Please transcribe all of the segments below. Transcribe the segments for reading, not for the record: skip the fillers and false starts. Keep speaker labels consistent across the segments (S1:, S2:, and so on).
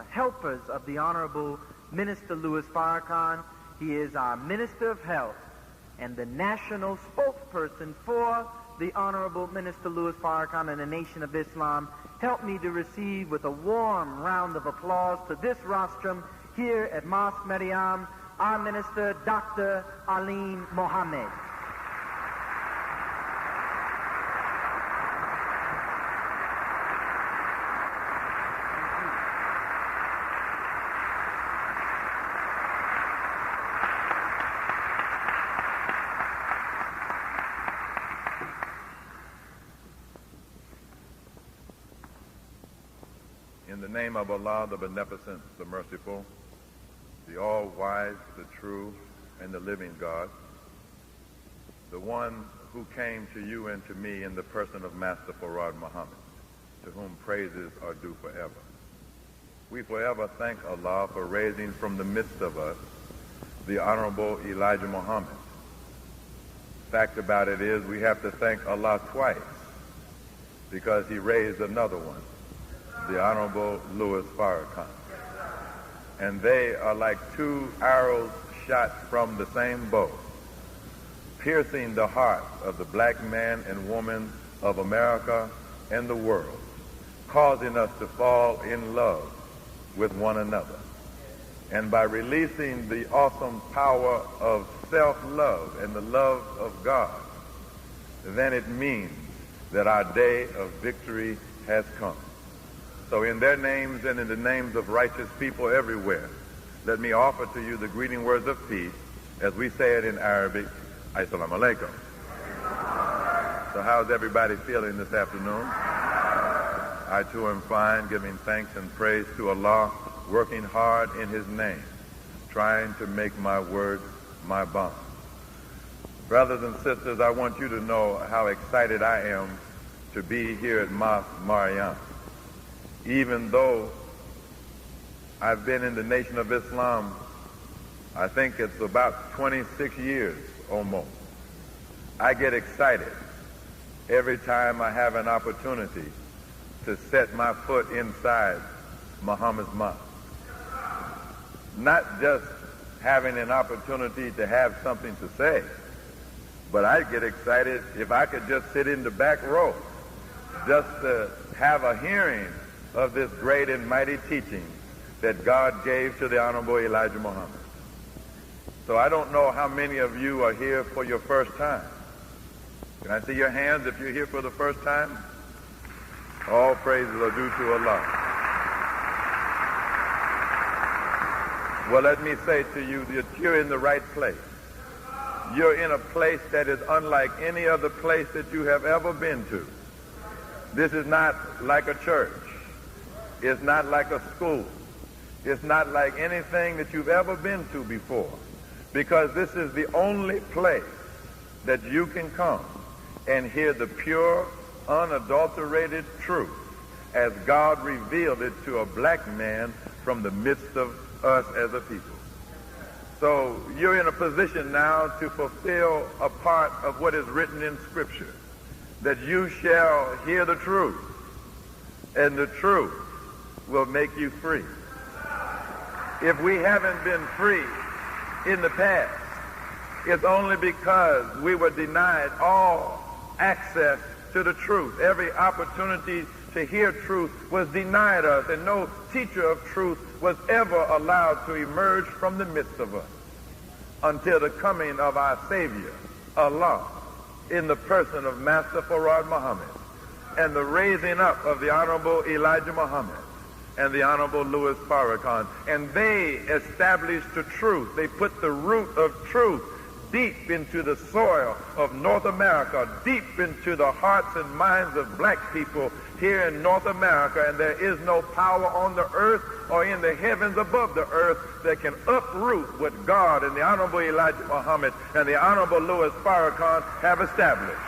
S1: helpers of the Honorable Minister Louis Farrakhan. He is our Minister of Health and the national spokesperson for the Honorable Minister Louis Farrakhan and the Nation of Islam. Help me to receive with a warm round of applause to this rostrum here at Mosque Maryam, our Minister, Dr. Alim Muhammad.
S2: In the name of Allah, the Beneficent, the Merciful, the All-Wise, the True, and the Living God, the one who came to you and to me in the person of Master Farad Muhammad, to whom praises are due forever. We forever thank Allah for raising from the midst of us the Honorable Elijah Muhammad. Fact about it is we have to thank Allah twice because he raised another one, the Honorable Louis Farrakhan. And they are like two arrows shot from the same bow, piercing the heart of the black man and woman of America and the world, causing us to fall in love with one another. And by releasing the awesome power of self-love and the love of God, then it means that our day of victory has come. So in their names and in the names of righteous people everywhere, let me offer to you the greeting words of peace, as we say it in Arabic, Assalamu alaikum. So how's everybody feeling this afternoon? I too am fine, giving thanks and praise to Allah, working hard in his name, trying to make my words my bond. Brothers and sisters, I want you to know how excited I am to be here at Mosque Maryam. Even though I've been in the Nation of Islam, I think it's about 26 years almost. I get excited every time I have an opportunity to set my foot inside Muhammad's mosque. Not just having an opportunity to have something to say, but I get excited if I could just sit in the back row, just to have a hearing of this great and mighty teaching that God gave to the Honorable Elijah Muhammad. So I don't know how many of you are here for your first time. Can I see your hands if you're here for the first time? All praises are due to Allah. Well, let me say to you that you're in the right place. You're in a place that is unlike any other place that you have ever been to. This is not like a church. It's not like a school. It's not like anything that you've ever been to before, because this is the only place that you can come and hear the pure, unadulterated truth as God revealed it to a black man from the midst of us as a people. So you're in a position now to fulfill a part of what is written in Scripture, that you shall hear the truth, and the truth will make you free. If we haven't been free in the past, it's only because we were denied all access to the truth. Every opportunity to hear truth was denied us, and no teacher of truth was ever allowed to emerge from the midst of us until the coming of our Savior, Allah, in the person of Master Farad Muhammad, and the raising up of the Honorable Elijah Muhammad and the Honorable Louis Farrakhan. And they established the truth. They put the root of truth deep into the soil of North America, deep into the hearts and minds of black people here in North America. And there is no power on the earth or in the heavens above the earth that can uproot what God and the Honorable Elijah Muhammad and the Honorable Louis Farrakhan have established.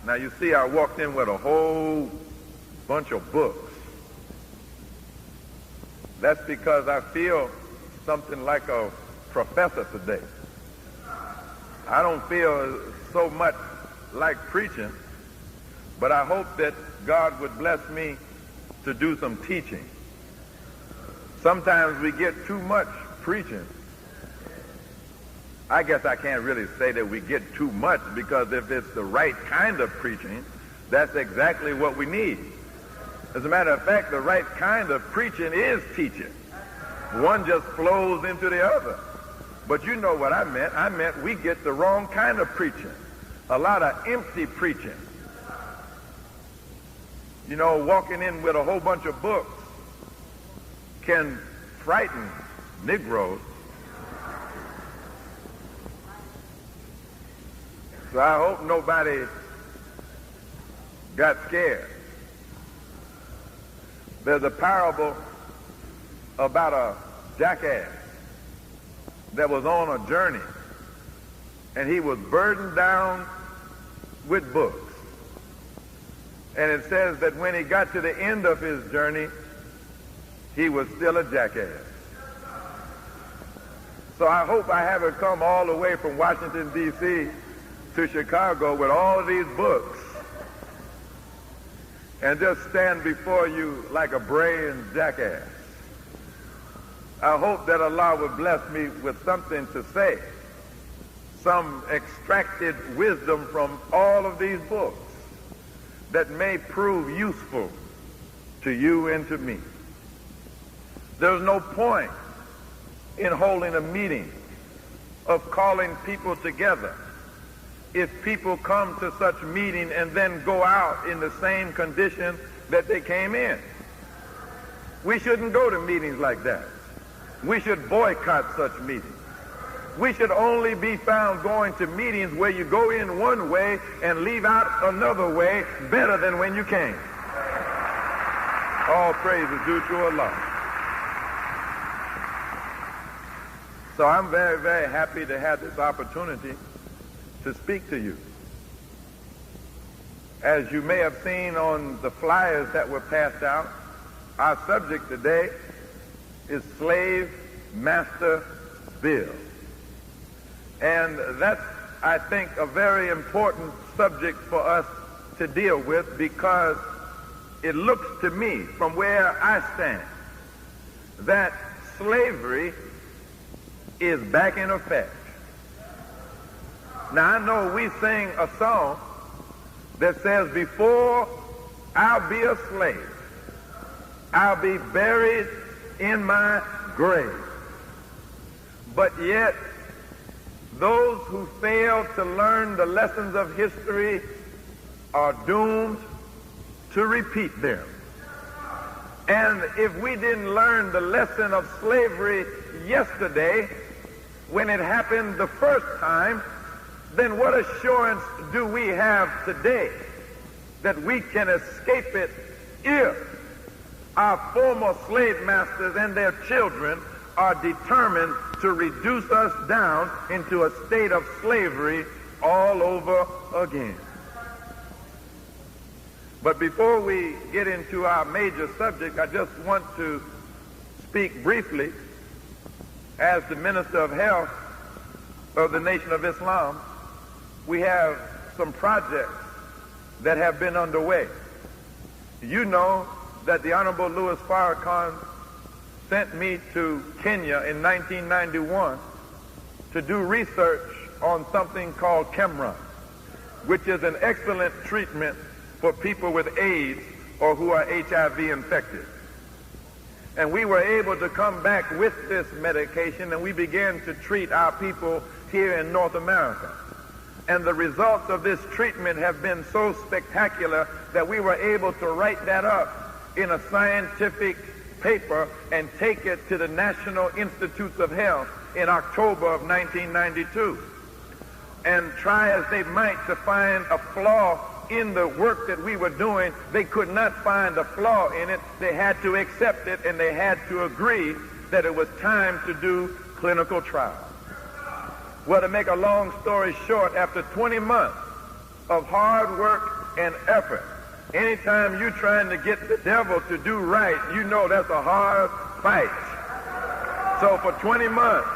S2: Now you see, I walked in with a whole bunch of books. That's because I feel something like a professor today. I don't feel so much like preaching, but I hope that God would bless me to do some teaching. Sometimes we get too much preaching. I guess I can't really say that we get too much, because if it's the right kind of preaching, that's exactly what we need. As a matter of fact, the right kind of preaching is teaching. One just flows into the other. But you know what I meant. I meant we get the wrong kind of preaching. A lot of empty preaching. You know, walking in with a whole bunch of books can frighten Negroes. So I hope nobody got scared. There's a parable about a jackass that was on a journey, and he was burdened down with books. And it says that when he got to the end of his journey, he was still a jackass. So I hope I haven't come all the way from Washington, D.C. to Chicago with all of these books and just stand before you like a braying jackass. I hope that Allah will bless me with something to say, some extracted wisdom from all of these books that may prove useful to you and to me. There's no point in holding a meeting, of calling people together, if people come to such meeting and then go out in the same condition that they came in. We shouldn't go to meetings like that. We should boycott such meetings. We should only be found going to meetings where you go in one way and leave out another way better than when you came. All praise is due to Allah. So I'm very, very happy to have this opportunity to speak to you. As you may have seen on the flyers that were passed out, our subject today is Slave Master Bill. And that's, I think, a very important subject for us to deal with, because it looks to me, from where I stand, that slavery is back in effect. Now, I know we sing a song that says, before I'll be a slave, I'll be buried in my grave. But yet, those who fail to learn the lessons of history are doomed to repeat them. And if we didn't learn the lesson of slavery yesterday, when it happened the first time, then what assurance do we have today that we can escape it if our former slave masters and their children are determined to reduce us down into a state of slavery all over again? But before we get into our major subject, I just want to speak briefly as the Minister of Health of the Nation of Islam. We have some projects that have been underway. You know that the Honorable Louis Farrakhan sent me to Kenya in 1991 to do research on something called Kemran, which is an excellent treatment for people with AIDS or who are HIV infected. And we were able to come back with this medication, and we began to treat our people here in North America. And the results of this treatment have been so spectacular that we were able to write that up in a scientific paper and take it to the National Institutes of Health in October of 1992. And try as they might to find a flaw in the work that we were doing, they could not find a flaw in it. They had to accept it, and they had to agree that it was time to do clinical trials. Well, to make a long story short, after 20 months of hard work and effort, anytime you're trying to get the devil to do right, you know that's a hard fight. So for 20 months,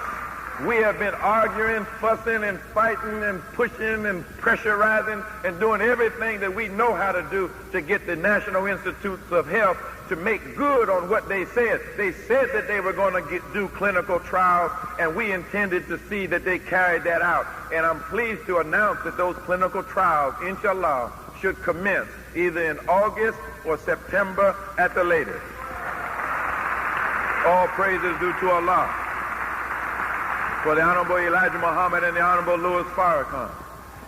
S2: We have been arguing, fussing, and fighting, and pushing, and pressurizing, and doing everything that we know how to do to get the National Institutes of Health to make good on what they said. They said that they were going to do clinical trials, and we intended to see that they carried that out. And I'm pleased to announce that those clinical trials, inshallah, should commence either in August or September at the latest. All praise is due to Allah for the Honorable Elijah Muhammad and the Honorable Louis Farrakhan.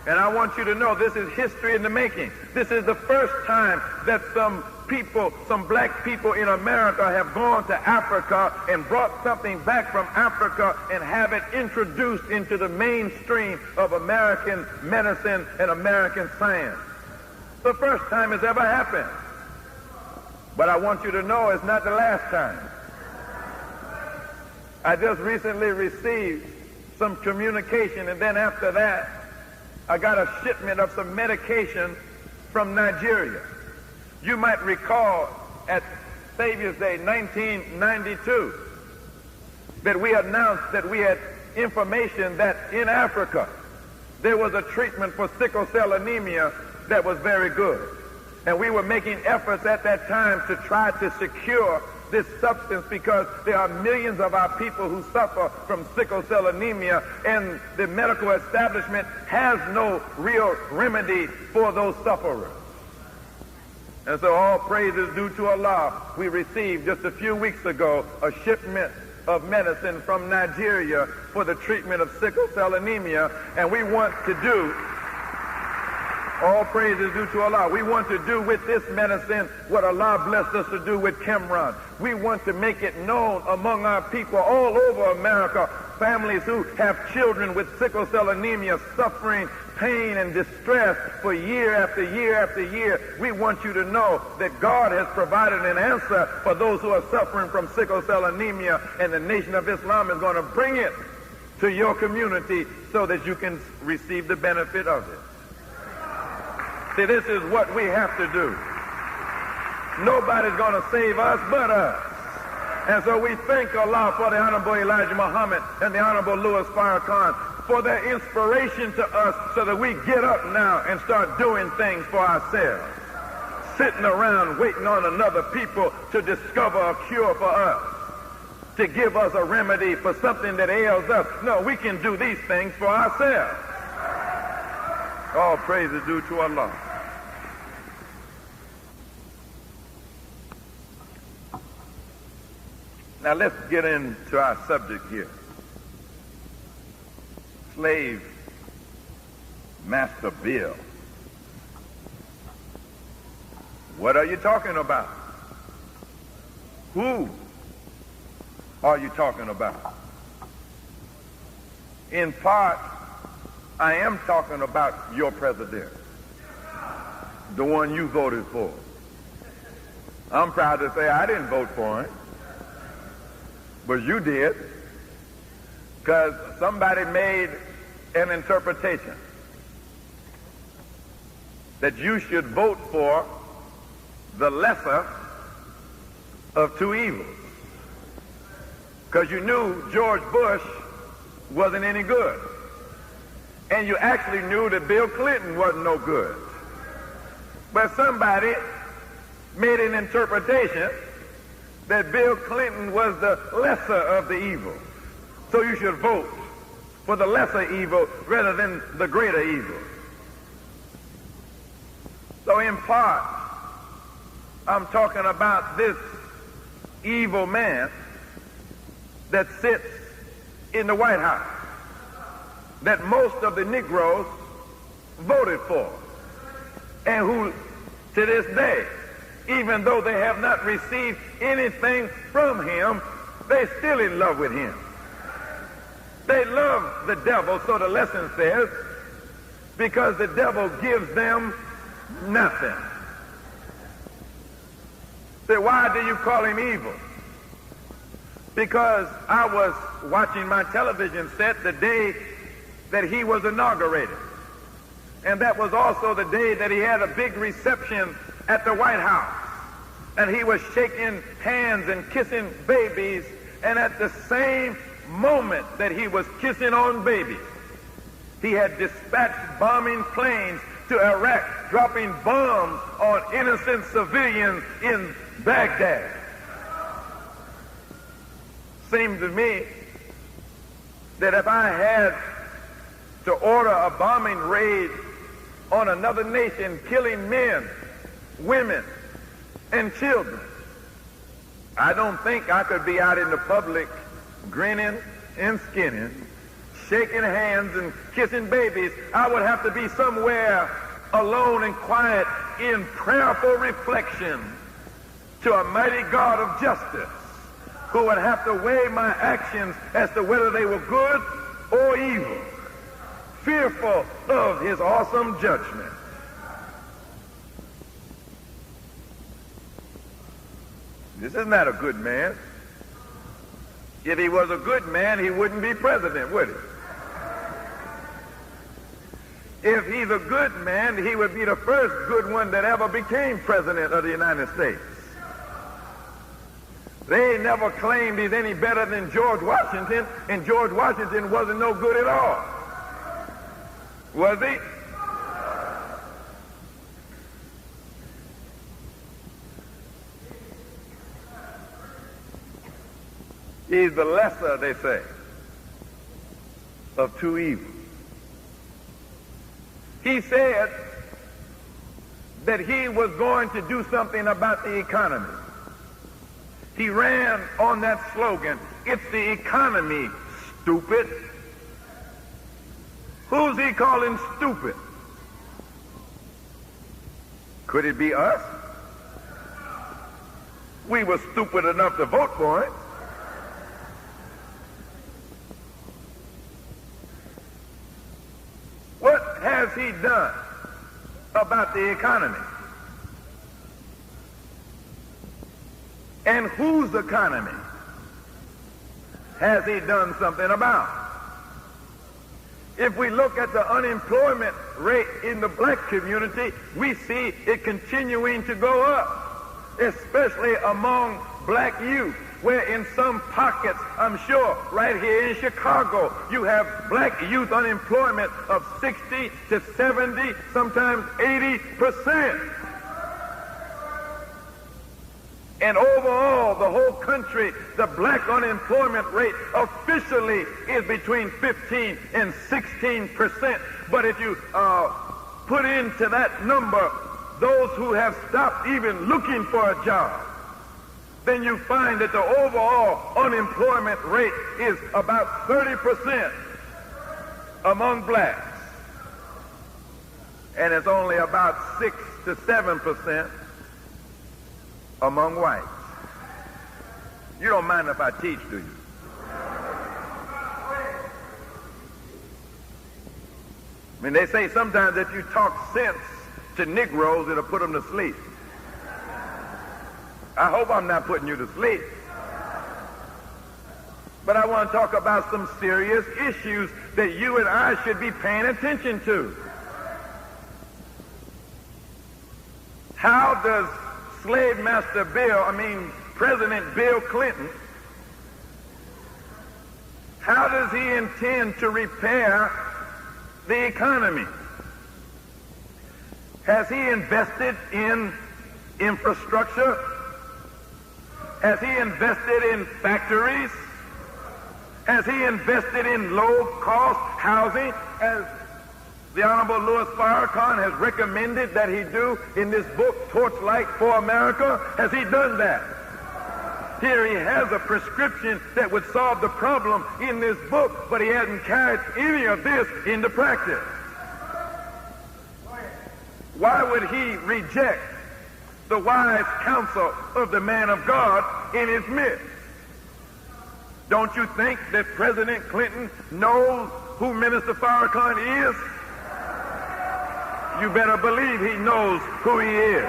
S2: And I want you to know this is history in the making. This is the first time that some people, some black people in America have gone to Africa and brought something back from Africa and have it introduced into the mainstream of American medicine and American science. The first time it's ever happened. But I want you to know it's not the last time. I just recently received some communication, and then after that, I got a shipment of some medication from Nigeria. You might recall at Savior's Day 1992 that we announced that we had information that in Africa there was a treatment for sickle cell anemia that was very good. And we were making efforts at that time to try to secure this substance because there are millions of our people who suffer from sickle cell anemia, and the medical establishment has no real remedy for those sufferers. And so all praise is due to Allah. We received just a few weeks ago a shipment of medicine from Nigeria for the treatment of sickle cell anemia, and we want to do, all praise is due to Allah, we want to do with this medicine what Allah blessed us to do with Cameron. We want to make it known among our people all over America, families who have children with sickle cell anemia suffering pain and distress for year after year after year. We want you to know that God has provided an answer for those who are suffering from sickle cell anemia, and the Nation of Islam is going to bring it to your community so that you can receive the benefit of it. See, this is what we have to do. Nobody's going to save us but us. And so we thank Allah for the Honorable Elijah Muhammad and the Honorable Louis Farrakhan for their inspiration to us so that we get up now and start doing things for ourselves. Sitting around waiting on another people to discover a cure for us, to give us a remedy for something that ails us. No, we can do these things for ourselves. All praise is due to Allah. Now let's get into our subject here. Slave master bill. What are you talking about? Who are you talking about? In part, I am talking about your president, the one you voted for. I'm proud to say I didn't vote for him, but you did, because somebody made an interpretation that you should vote for the lesser of two evils, because you knew George Bush wasn't any good. And you actually knew that Bill Clinton wasn't no good. But somebody made an interpretation that Bill Clinton was the lesser of the evils. So you should vote for the lesser evil rather than the greater evil. So in part, I'm talking about this evil man that sits in the White House, that most of the Negroes voted for, and who to this day, even though they have not received anything from him, they're still in love with him. They love the devil, so the lesson says, because the devil gives them nothing. So why do you call him evil? Because I was watching my television set the day that he was inaugurated. And that was also the day that he had a big reception at the White House. And he was shaking hands and kissing babies. And at the same moment that he was kissing on babies. He had dispatched bombing planes to Iraq, dropping bombs on innocent civilians in Baghdad. Seemed to me that if I had to order a bombing raid on another nation, killing men, women, and children, I don't think I could be out in the public grinning and skinning, shaking hands and kissing babies. I would have to be somewhere alone and quiet in prayerful reflection to a mighty God of justice, who would have to weigh my actions as to whether they were good or evil, fearful of his awesome judgment. This is not a good man. If he was a good man, he wouldn't be president, would he? If he's a good man, he would be the first good one that ever became president of the United States. They never claimed he's any better than George Washington, and George Washington wasn't no good at all. Was he? He's the lesser, they say, of two evils. He said that he was going to do something about the economy. He ran on that slogan, "It's the economy, stupid." Who's he calling stupid? Could it be us? We were stupid enough to vote for it. What has he done about the economy? And whose economy has he done something about? If we look at the unemployment rate in the black community, we see it continuing to go up, especially among black youth, where in some pockets, I'm sure, right here in Chicago, you have black youth unemployment of 60 to 70, sometimes 80%. And overall, the whole country, the black unemployment rate officially is between 15 and 16%. But if you put into that number those who have stopped even looking for a job, then you find that the overall unemployment rate is about 30% among blacks. And it's only about 6 to 7% among whites. You don't mind if I teach, do you? I mean, they say sometimes if you talk sense to Negroes, it'll put them to sleep. I hope I'm not putting you to sleep. But I want to talk about some serious issues that you and I should be paying attention to. How does President Bill Clinton, how does he intend to repair the economy? Has he invested in infrastructure? Has he invested in factories? Has he invested in low-cost housing, as the Honorable Louis Farrakhan has recommended that he do in this book, Torchlight for America? Has he done that? Here he has a prescription that would solve the problem in this book, but he hasn't carried any of this into practice. Why would he reject the wise counsel of the man of God in his midst? Don't you think that President Clinton knows who Minister Farrakhan is? You better believe he knows who he is.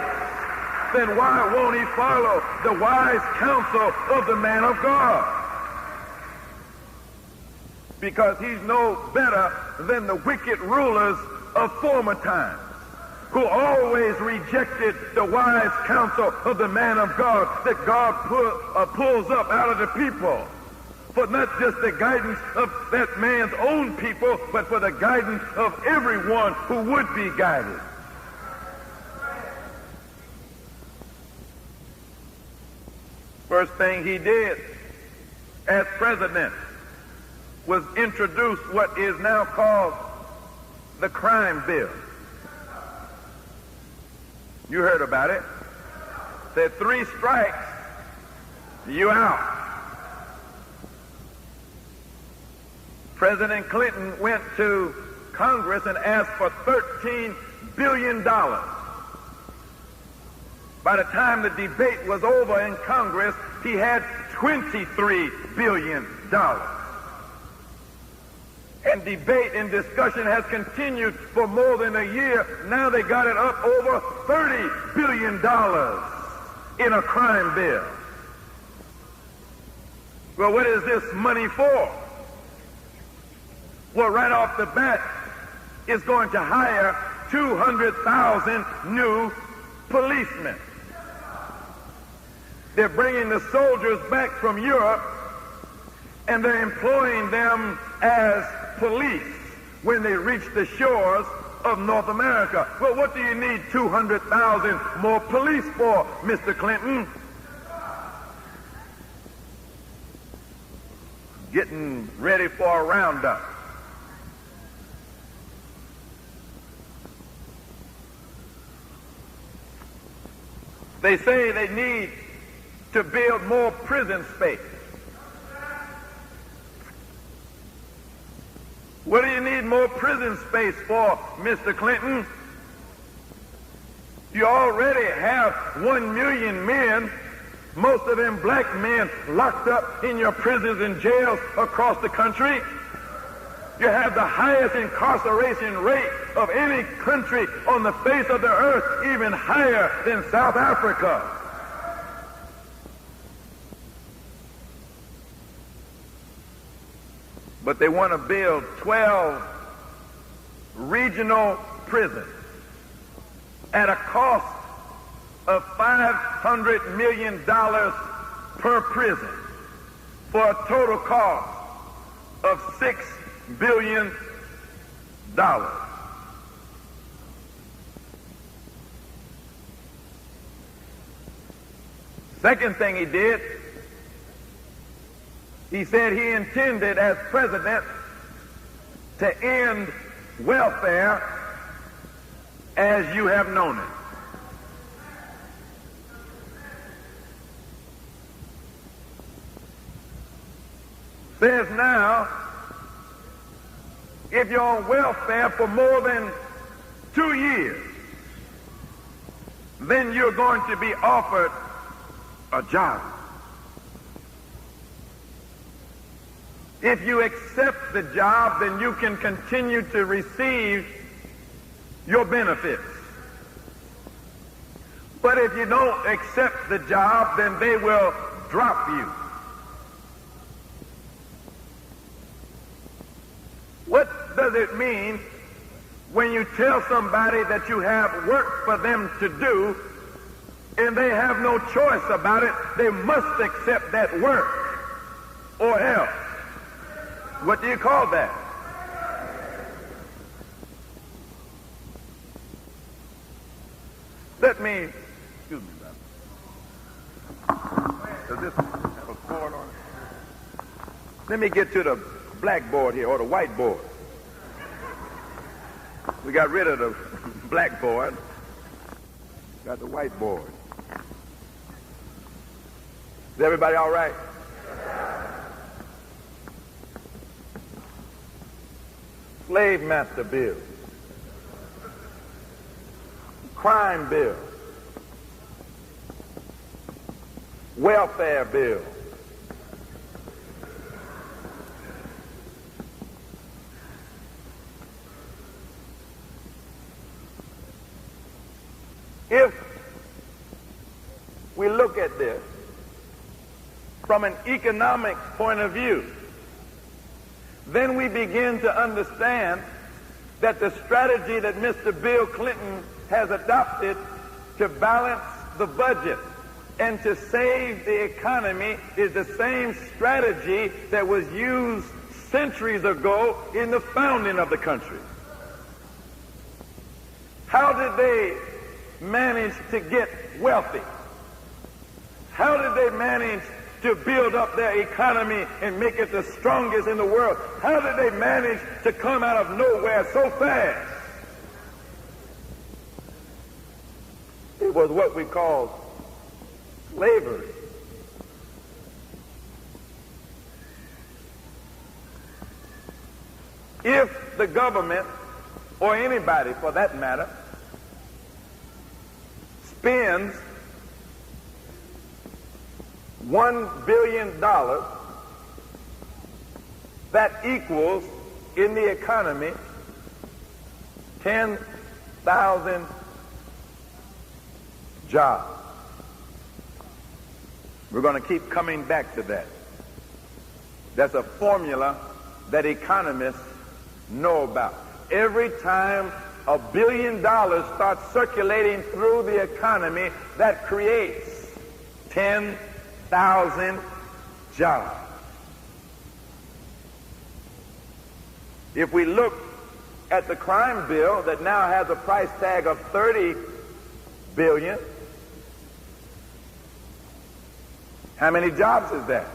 S2: Then why won't he follow the wise counsel of the man of God? Because he's no better than the wicked rulers of former times, who always rejected the wise counsel of the man of God that God pulls up out of the people, for not just the guidance of that man's own people, but for the guidance of everyone who would be guided. First thing he did as president was introduce what is now called the crime bill. You heard about it. Said 3 strikes, you out. President Clinton went to Congress and asked for $13 billion. By the time the debate was over in Congress, he had $23 billion. And debate and discussion has continued for more than a year. Now they got it up over $30 billion in a crime bill. Well, what is this money for? Well, right off the bat, it's going to hire 200,000 new policemen. They're bringing the soldiers back from Europe, and they're employing them as police when they reach the shores of North America. Well, what do you need 200,000 more police for, Mr. Clinton? Getting ready for a roundup. They say they need to build more prison space. What do you need more prison space for, Mr. Clinton? You already have 1 million men, most of them black men, locked up in your prisons and jails across the country. You have the highest incarceration rate of any country on the face of the earth, even higher than South Africa. But they want to build 12 regional prisons at a cost of $500 million per prison for a total cost of $6 billion. Second thing he did, he said he intended as president to end welfare as you have known it. Says now, if you're on welfare for more than 2 years, then you're going to be offered a job. If you accept the job, then you can continue to receive your benefits. But if you don't accept the job, then they will drop you. What does it mean when you tell somebody that you have work for them to do and they have no choice about it? They must accept that work or else. What do you call that? Excuse me, does this have a cord on it? Let me get to the blackboard here, or the whiteboard. We got rid of the blackboard. Got the whiteboard. Is everybody all right? Slave master bill. Crime bill. Welfare bill. If we look at this from an economic point of view, then we begin to understand that the strategy that Mr. Bill Clinton has adopted to balance the budget and to save the economy is the same strategy that was used centuries ago in the founding of the country. How did they manage to get wealthy? How did they manage to build up their economy and make it the strongest in the world? How did they manage to come out of nowhere so fast? It was what we call slavery. If the government, or anybody for that matter, spends $1 billion, that equals in the economy 10,000 jobs. We're going to keep coming back to that. That's a formula that economists know about. Every time $1 billion starts circulating through the economy, that creates 10,000 jobs. If we look at the crime bill that now has a price tag of $30 billion, how many jobs is that?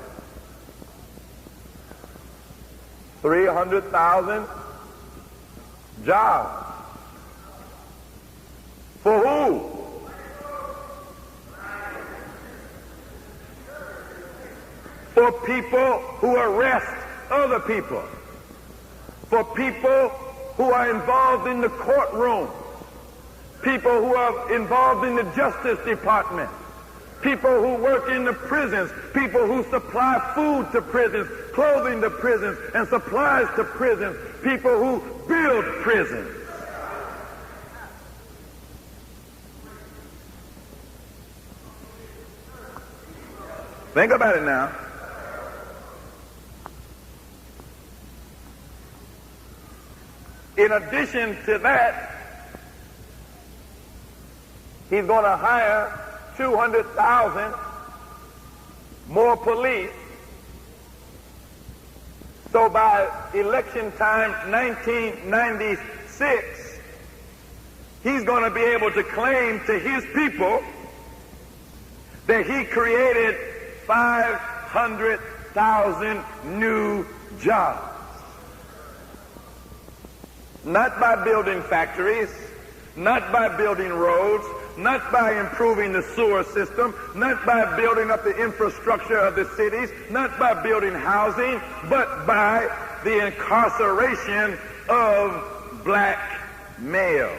S2: 300,000 jobs. For who? For people who arrest other people. For people who are involved in the courtroom. People who are involved in the Justice Department. People who work in the prisons. People who supply food to prisons, clothing to prisons, and supplies to prisons. People who build prisons. Think about it now. In addition to that, he's going to hire 200,000 more police. So by election time 1996, he's going to be able to claim to his people that he created 500,000 new jobs. Not by building factories, not by building roads, not by improving the sewer system, not by building up the infrastructure of the cities, not by building housing, but by the incarceration of black males.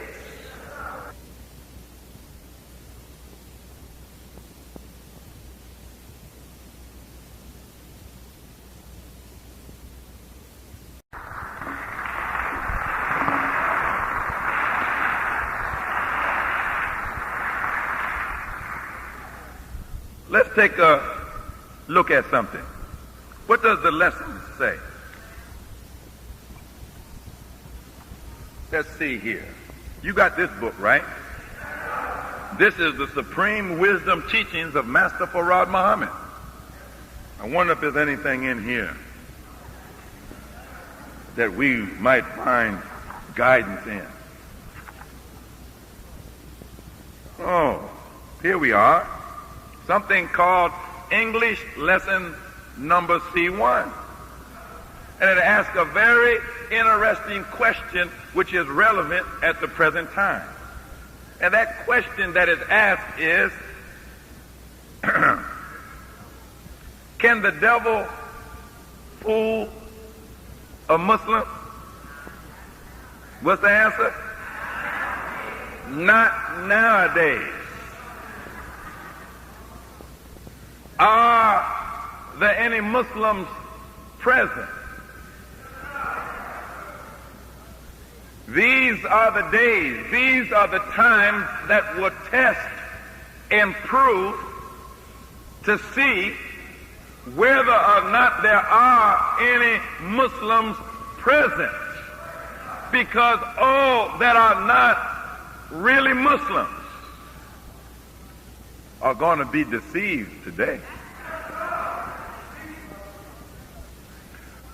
S2: Let's take a look at something. What does the lesson say? Let's see here. You got this book, right? This is the Supreme Wisdom Teachings of Master Farad Muhammad. I wonder if there's anything in here that we might find guidance in. Oh, here we are. Something called English Lesson Number C1. And it asks a very interesting question which is relevant at the present time. And that question that is asked is, can the devil fool a Muslim? What's the answer? Not nowadays. Are there any Muslims present? These are the days, these are the times that will test and prove to see whether or not there are any Muslims present. Because all that are not really Muslims are going to be deceived today.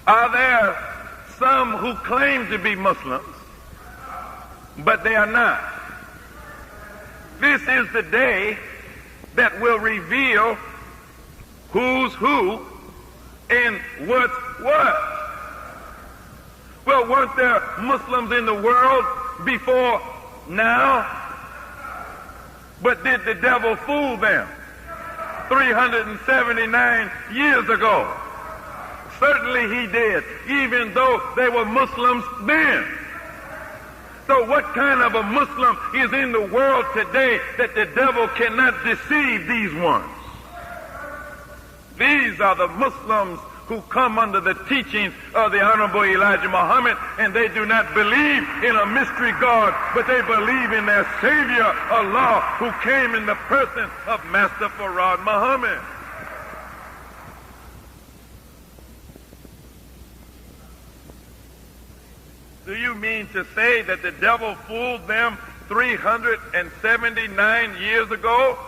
S2: Are there some who claim to be Muslims, but they are not? This is the day that will reveal who's who and what's what. Well, weren't there Muslims in the world before now? But did the devil fool them 379 years ago? Certainly he did, even though they were Muslims then. So what kind of a Muslim is in the world today that the devil cannot deceive these ones? These are the Muslims who come under the teachings of the Honorable Elijah Muhammad, and they do not believe in a mystery God, but they believe in their Savior, Allah, who came in the person of Master Farad Muhammad. Do you mean to say that the devil fooled them 379 years ago?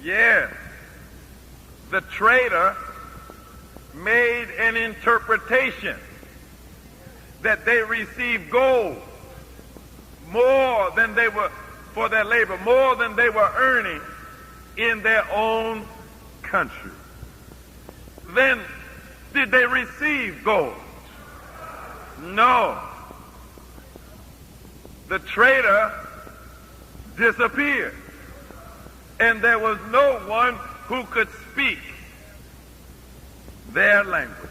S2: Yes. The traitor made an interpretation that they received gold more than they were for their labor, more than they were earning in their own country. Then did they receive gold? No. The traitor disappeared, and there was no one who could speak their language.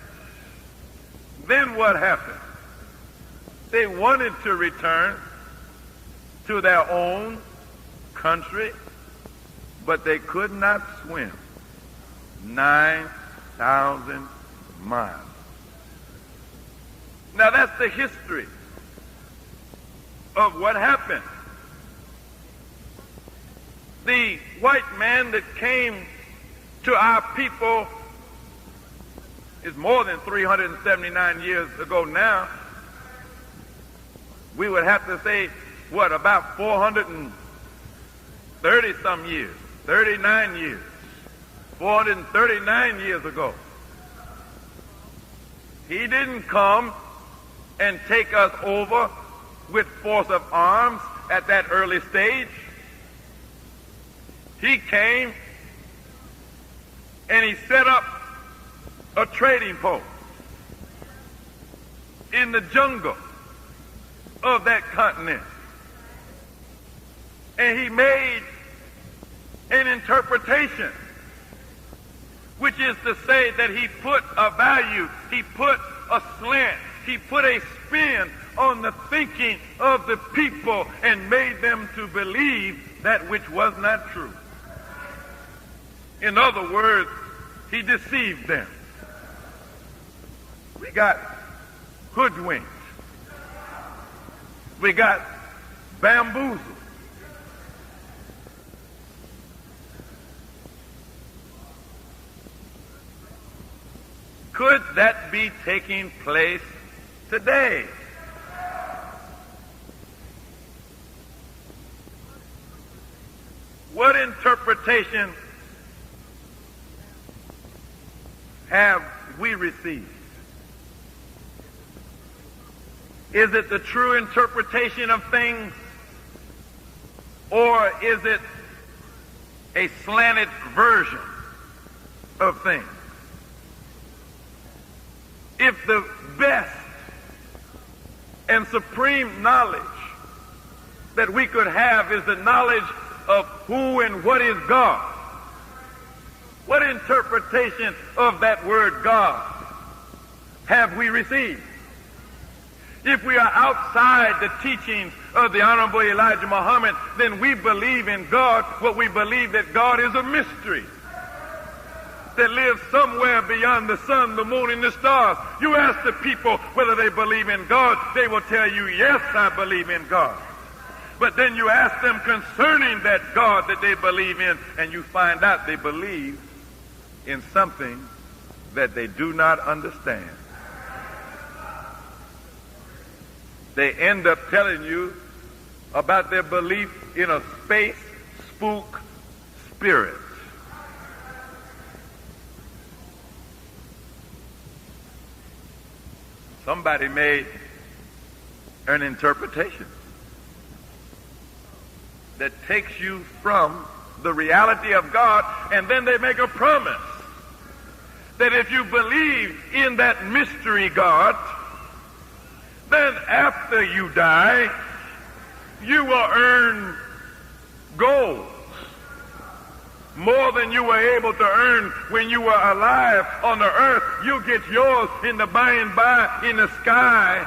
S2: Then what happened? They wanted to return to their own country, but they could not swim 9,000 miles. Now that's the history of what happened. The white man that came to our people is more than 379 years ago now. We would have to say, what, about 430 some years, 39 years, 439 years ago. He didn't come and take us over with force of arms at that early stage. He came and he set up a trading post in the jungle of that continent. And he made an interpretation, which is to say that he put a value, he put a slant, he put a spin on the thinking of the people and made them to believe that which was not true. In other words, he deceived them. We got hoodwinked. We got bamboozled. Could that be taking place today? What interpretation have we received? Is it the true interpretation of things, or is it a slanted version of things? If the best and supreme knowledge that we could have is the knowledge of who and what is God, what interpretation of that word God have we received? If we are outside the teachings of the Honorable Elijah Muhammad, then we believe in God what we believe that God is a mystery that lives somewhere beyond the sun, the moon, and the stars. You ask the people whether they believe in God, they will tell you, yes, I believe in God. But then you ask them concerning that God that they believe in, and you find out they believe in something that they do not understand. They end up telling you about their belief in a space spook spirits. Somebody made an interpretation that takes you from the reality of God, and then they make a promise that if you believe in that mystery God, then after you die, you will earn gold more than you were able to earn when you were alive on the earth. You'll get yours in the by and by in the sky.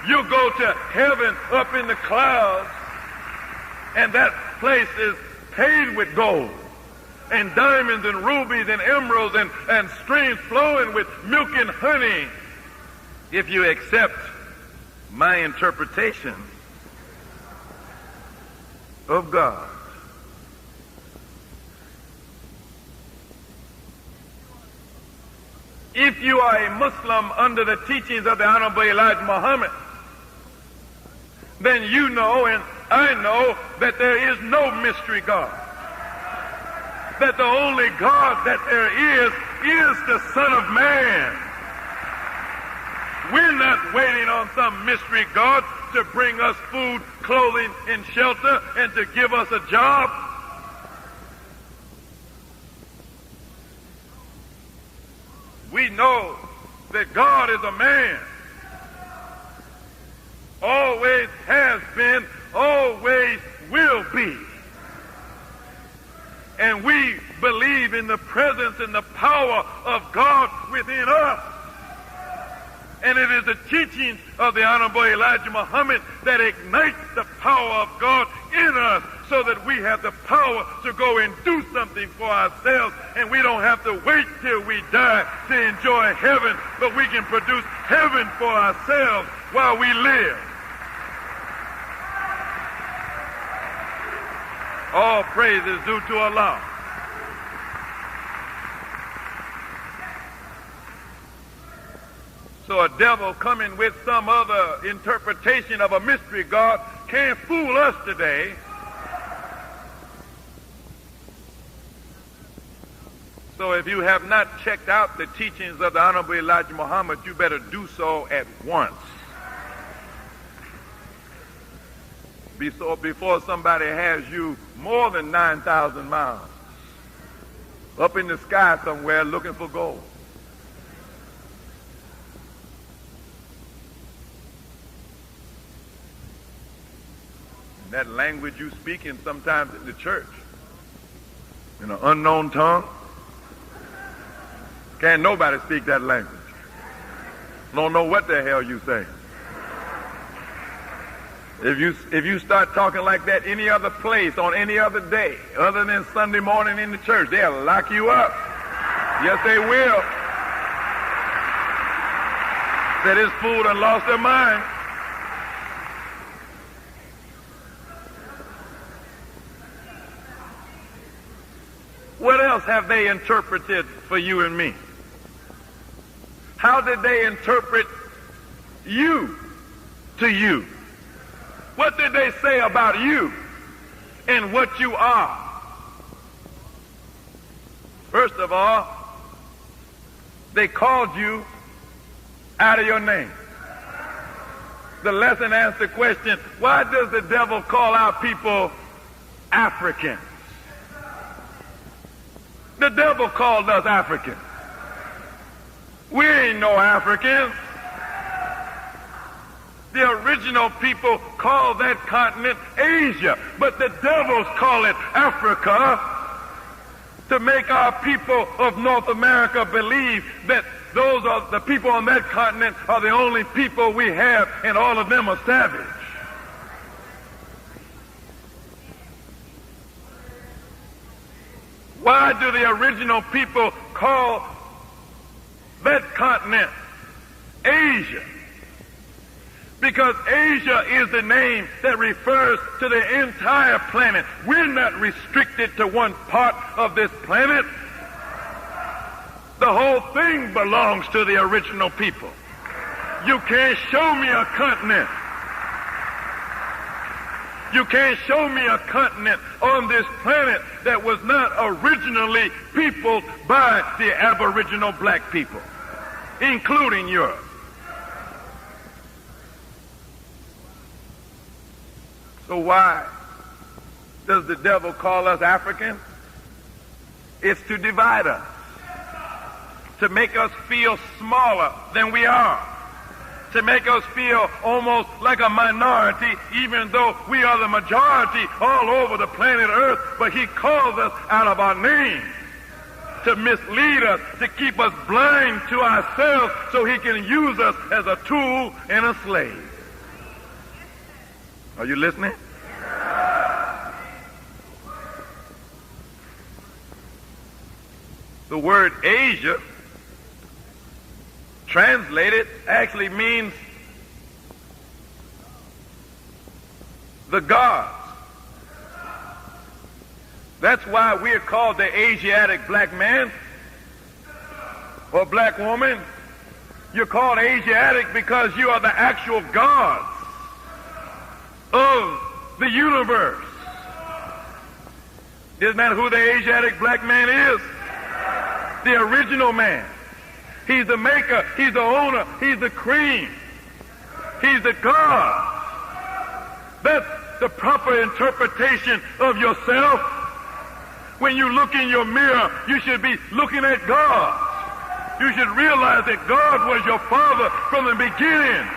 S2: You'll go to heaven up in the clouds, and that place is paved with gold and diamonds and rubies and emeralds and streams flowing with milk and honey. If you accept my interpretation of God. If you are a Muslim under the teachings of the Honorable Elijah Muhammad, then you know and I know that there is no mystery God. That the only God that there is the Son of Man. We're not waiting on some mystery God to bring us food, clothing, and shelter, and to give us a job. We know that God is a man. Always has been, always will be. And we believe in the presence and the power of God within us. And it is the teachings of the Honorable Elijah Muhammad that ignites the power of God in us, so that we have the power to go and do something for ourselves, and we don't have to wait till we die to enjoy heaven, but we can produce heaven for ourselves while we live. All praise is due to Allah. So a devil coming with some other interpretation of a mystery God can't fool us today. So if you have not checked out the teachings of the Honorable Elijah Muhammad, you better do so at once. Before somebody has you more than 9,000 miles up in the sky somewhere looking for gold. And that language you speak in sometimes in the church, in an unknown tongue, can't nobody speak that language. Don't know what the hell you say. If you start talking like that any other place on any other day other than Sunday morning in the church, they'll lock you up. Yes, they will. Say this fool done lost their mind. What else have they interpreted for you and me? How did they interpret you to you? What did they say about you and what you are? First of all, they called you out of your name. The lesson asked the question, why does the devil call out people Africans? The devil called us Africans. We ain't no Africans. The original people called that continent Asia, but the devils call it Africa to make our people of North America believe that those are the people on that continent are the only people we have, and all of them are savage. Why do the original people call that continent Asia? Because Asia is the name that refers to the entire planet. We're not restricted to one part of this planet. The whole thing belongs to the original people. You can't show me a continent You can't show me a continent on this planet that was not originally peopled by the aboriginal black people, including Europe. So why does the devil call us Africans? It's to divide us, to make us feel smaller than we are, to make us feel almost like a minority, even though we are the majority all over the planet Earth. But he calls us out of our name to mislead us, to keep us blind to ourselves so he can use us as a tool and a slave. Are you listening? The word Asia, translated, actually means the gods. That's why we're called the Asiatic black man or black woman. You're called Asiatic because you are the actual gods of the universe. Isn't that who the Asiatic black man is? The original man. He's the maker, he's the owner, he's the cream, he's the God. That's the proper interpretation of yourself. When you look in your mirror, you should be looking at God. You should realize that God was your Father from the beginning,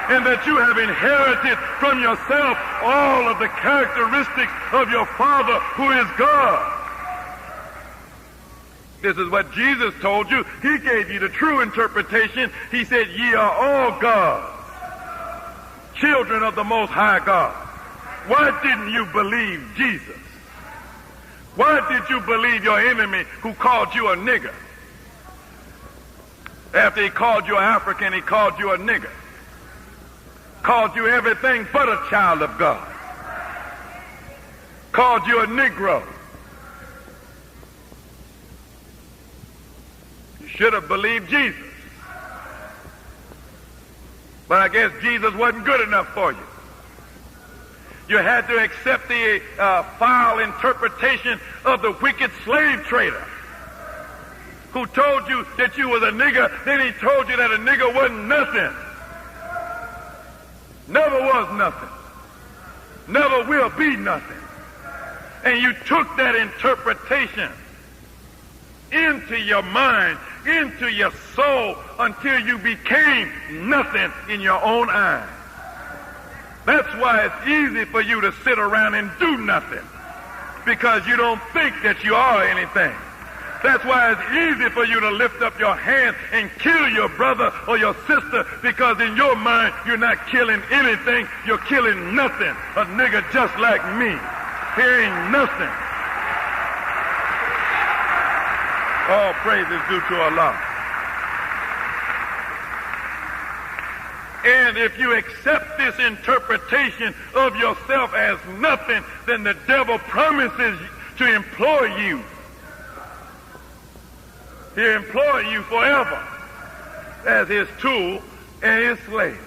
S2: and that you have inherited from yourself all of the characteristics of your Father, who is God. This is what Jesus told you. He gave you the true interpretation. He said, ye are all gods, children of the Most High God. Why didn't you believe Jesus? Why did you believe your enemy who called you a nigger? After he called you African, he called you a nigger. Called you everything but a child of God. Called you a Negro. You should have believed Jesus. But I guess Jesus wasn't good enough for you. You had to accept the foul interpretation of the wicked slave trader who told you that you was a nigger. Then he told you that a nigger wasn't nothing. Never was nothing. Never will be nothing. And you took that interpretation into your mind, into your soul, until you became nothing in your own eyes. That's why it's easy for you to sit around and do nothing, because you don't think that you are anything. That's why it's easy for you to lift up your hand and kill your brother or your sister, because in your mind you're not killing anything, you're killing nothing. A nigga just like me. He ain't nothing. All praise is due to Allah. And if you accept this interpretation of yourself as nothing, then the devil promises to employ you. He'll employ you forever as his tool and his slave.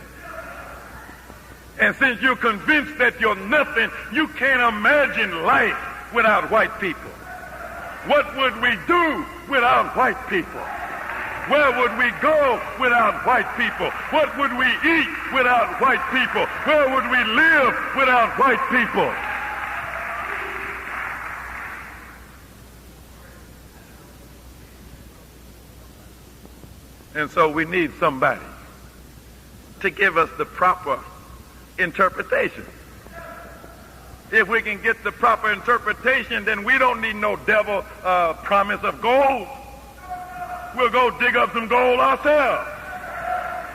S2: And since you're convinced that you're nothing, you can't imagine life without white people. What would we do without white people? Where would we go without white people? What would we eat without white people? Where would we live without white people? And so we need somebody to give us the proper interpretation. If we can get the proper interpretation, then we don't need no devil promise of gold. We'll go dig up some gold ourselves.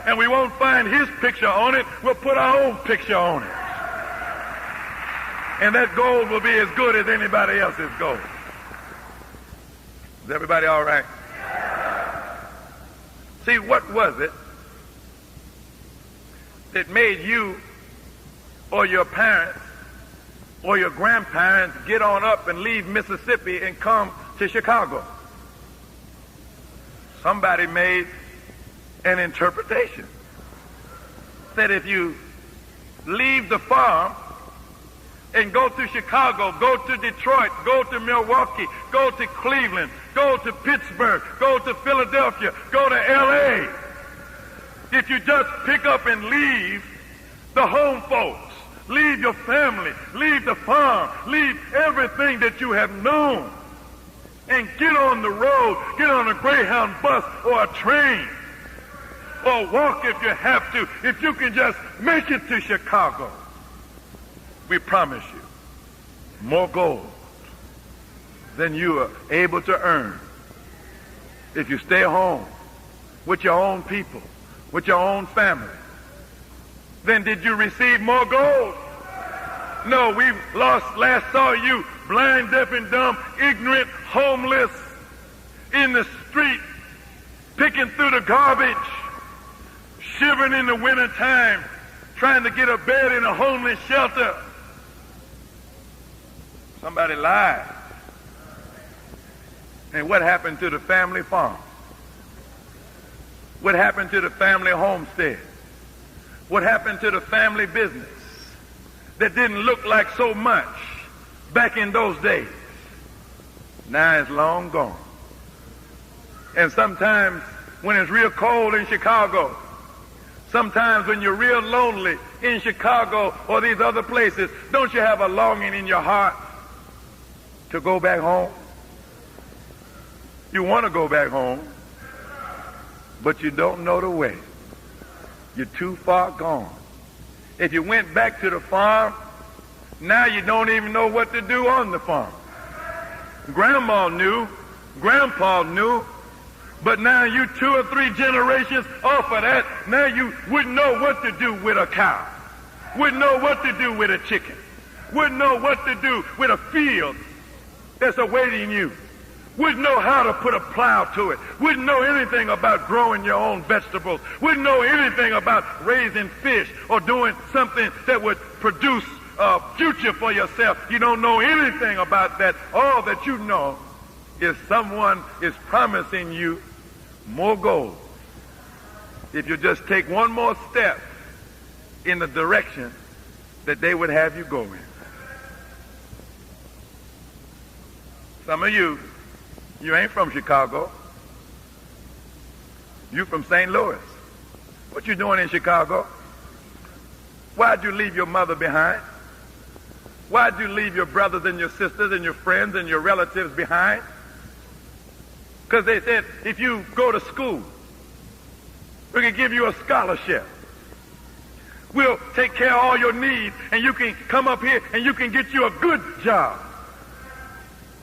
S2: And we won't find his picture on it. We'll put our own picture on it. And that gold will be as good as anybody else's gold. Is everybody all right? See, what was it that made you or your parents or your grandparents get on up and leave Mississippi and come to Chicago? Somebody made an interpretation that if you leave the farm and go to Chicago, go to Detroit, go to Milwaukee, go to Cleveland, go to Pittsburgh, go to Philadelphia, go to L.A. If you just pick up and leave the home folks, leave your family, leave the farm, leave everything that you have known, and get on the road, get on a Greyhound bus or a train, or walk if you have to, if you can just make it to Chicago, we promise you more gold than you are able to earn if you stay home with your own people, with your own family. Then did you receive more gold? No, we last saw you blind, deaf, and dumb, ignorant, homeless, in the street, picking through the garbage, shivering in the wintertime, trying to get a bed in a homeless shelter. Somebody lied. And what happened to the family farm? What happened to the family homestead? What happened to the family business that didn't look like so much back in those days? Now it's long gone. And sometimes when it's real cold in Chicago, sometimes when you're real lonely in Chicago or these other places, don't you have a longing in your heart to go back home? You want to go back home, but you don't know the way. You're too far gone. If you went back to the farm, now you don't even know what to do on the farm. Grandma knew, Grandpa knew, but now you 2 or 3 generations off of that, now you wouldn't know what to do with a cow, wouldn't know what to do with a chicken, wouldn't know what to do with a field that's awaiting you, wouldn't know how to put a plow to it, wouldn't know anything about growing your own vegetables, wouldn't know anything about raising fish or doing something that would produce a future for yourself. You don't know anything about that. All that you know is someone is promising you more gold if you just take one more step in the direction that they would have you go in. Some of you ain't from Chicago. You from St. Louis. What you doing in Chicago? Why'd you leave your mother behind? Why'd you leave your brothers and your sisters and your friends and your relatives behind? Because they said, if you go to school, we can give you a scholarship. We'll take care of all your needs, and you can come up here and you can get you a good job.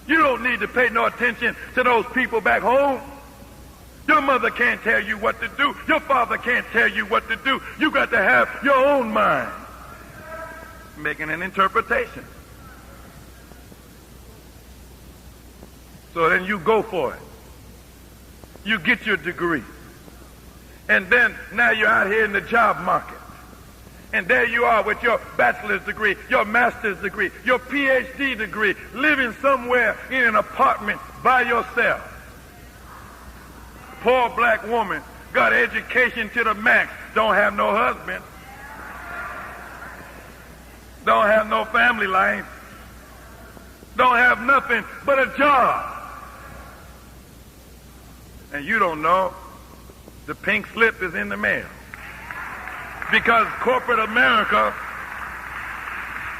S2: You don't need to pay no attention to those people back home. Your mother can't tell you what to do. Your father can't tell you what to do. You got to have your own mind. Making an interpretation. So then you go for it. You get your degree. And then now you're out here in the job market. And there you are with your bachelor's degree, your master's degree, your PhD degree, living somewhere in an apartment by yourself. Poor black woman, got education to the max, don't have no husband, don't have no family life, don't have nothing but a job. And you don't know the pink slip is in the mail. Because corporate America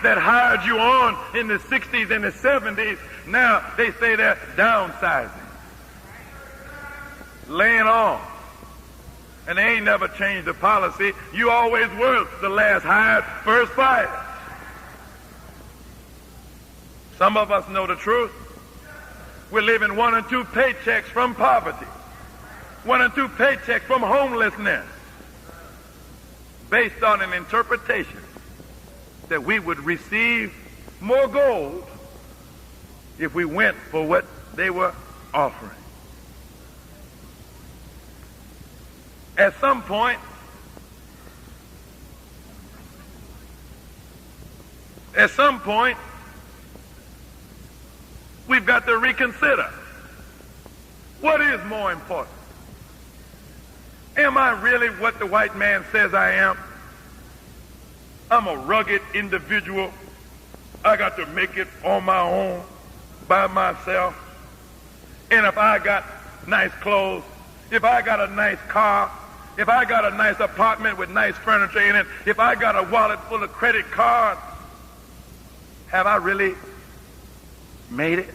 S2: that hired you on in the 60s and the 70s, now they say they're downsizing, laying off. And they ain't never changed the policy. You always were the last hired, first fired. Some of us know the truth. We're living 1 or 2 paychecks from poverty, 1 or 2 paychecks from homelessness, based on an interpretation that we would receive more gold if we went for what they were offering. At some point, we've got to reconsider. What is more important? Am I really what the white man says I am? I'm a rugged individual. I got to make it on my own, by myself. And if I got nice clothes, if I got a nice car, if I got a nice apartment with nice furniture in it, if I got a wallet full of credit cards, have I really made it?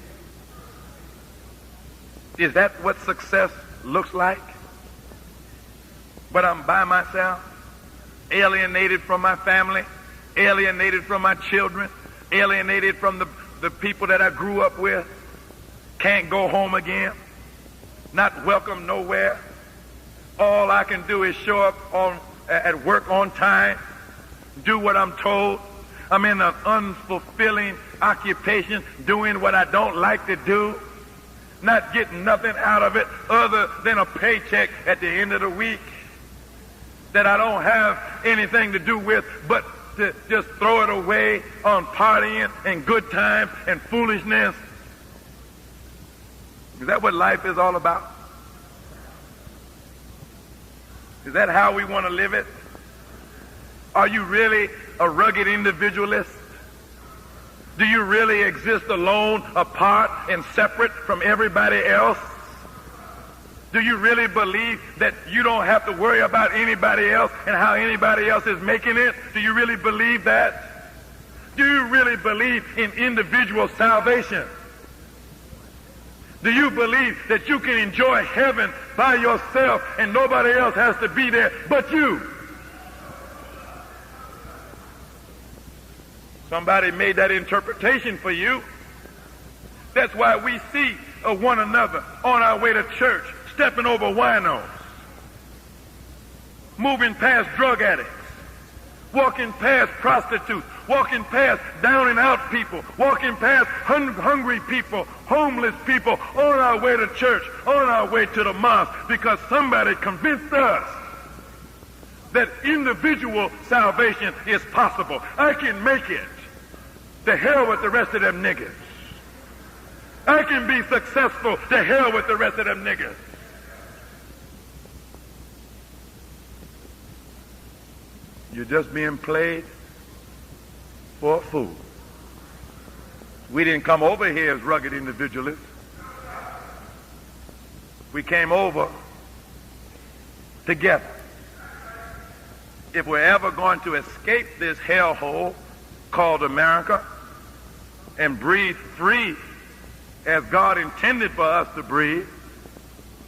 S2: Is that what success looks like? But I'm by myself, alienated from my family, alienated from my children, alienated from the people that I grew up with, can't go home again, not welcome nowhere. All I can do is show up at work on time, do what I'm told. I'm in an unfulfilling occupation, doing what I don't like to do, not getting nothing out of it other than a paycheck at the end of the week that I don't have anything to do with but to just throw it away on partying and good time and foolishness. Is that what life is all about? Is that how we want to live it? Are you really a rugged individualist? Do you really exist alone, apart, and separate from everybody else? Do you really believe that you don't have to worry about anybody else and how anybody else is making it? Do you really believe that? Do you really believe in individual salvation? Do you believe that you can enjoy heaven by yourself and nobody else has to be there but you? Somebody made that interpretation for you. That's why we see one another on our way to church, stepping over winos, moving past drug addicts, walking past prostitutes, walking past down and out people, walking past hungry people, homeless people, on our way to church, on our way to the mosque, because somebody convinced us that individual salvation is possible. I can make it. To hell with the rest of them niggas. I can be successful. To hell with the rest of them niggas. You're just being played for a fool. We didn't come over here as rugged individualists. We came over together. If we're ever going to escape this hellhole called America and breathe free as God intended for us to breathe,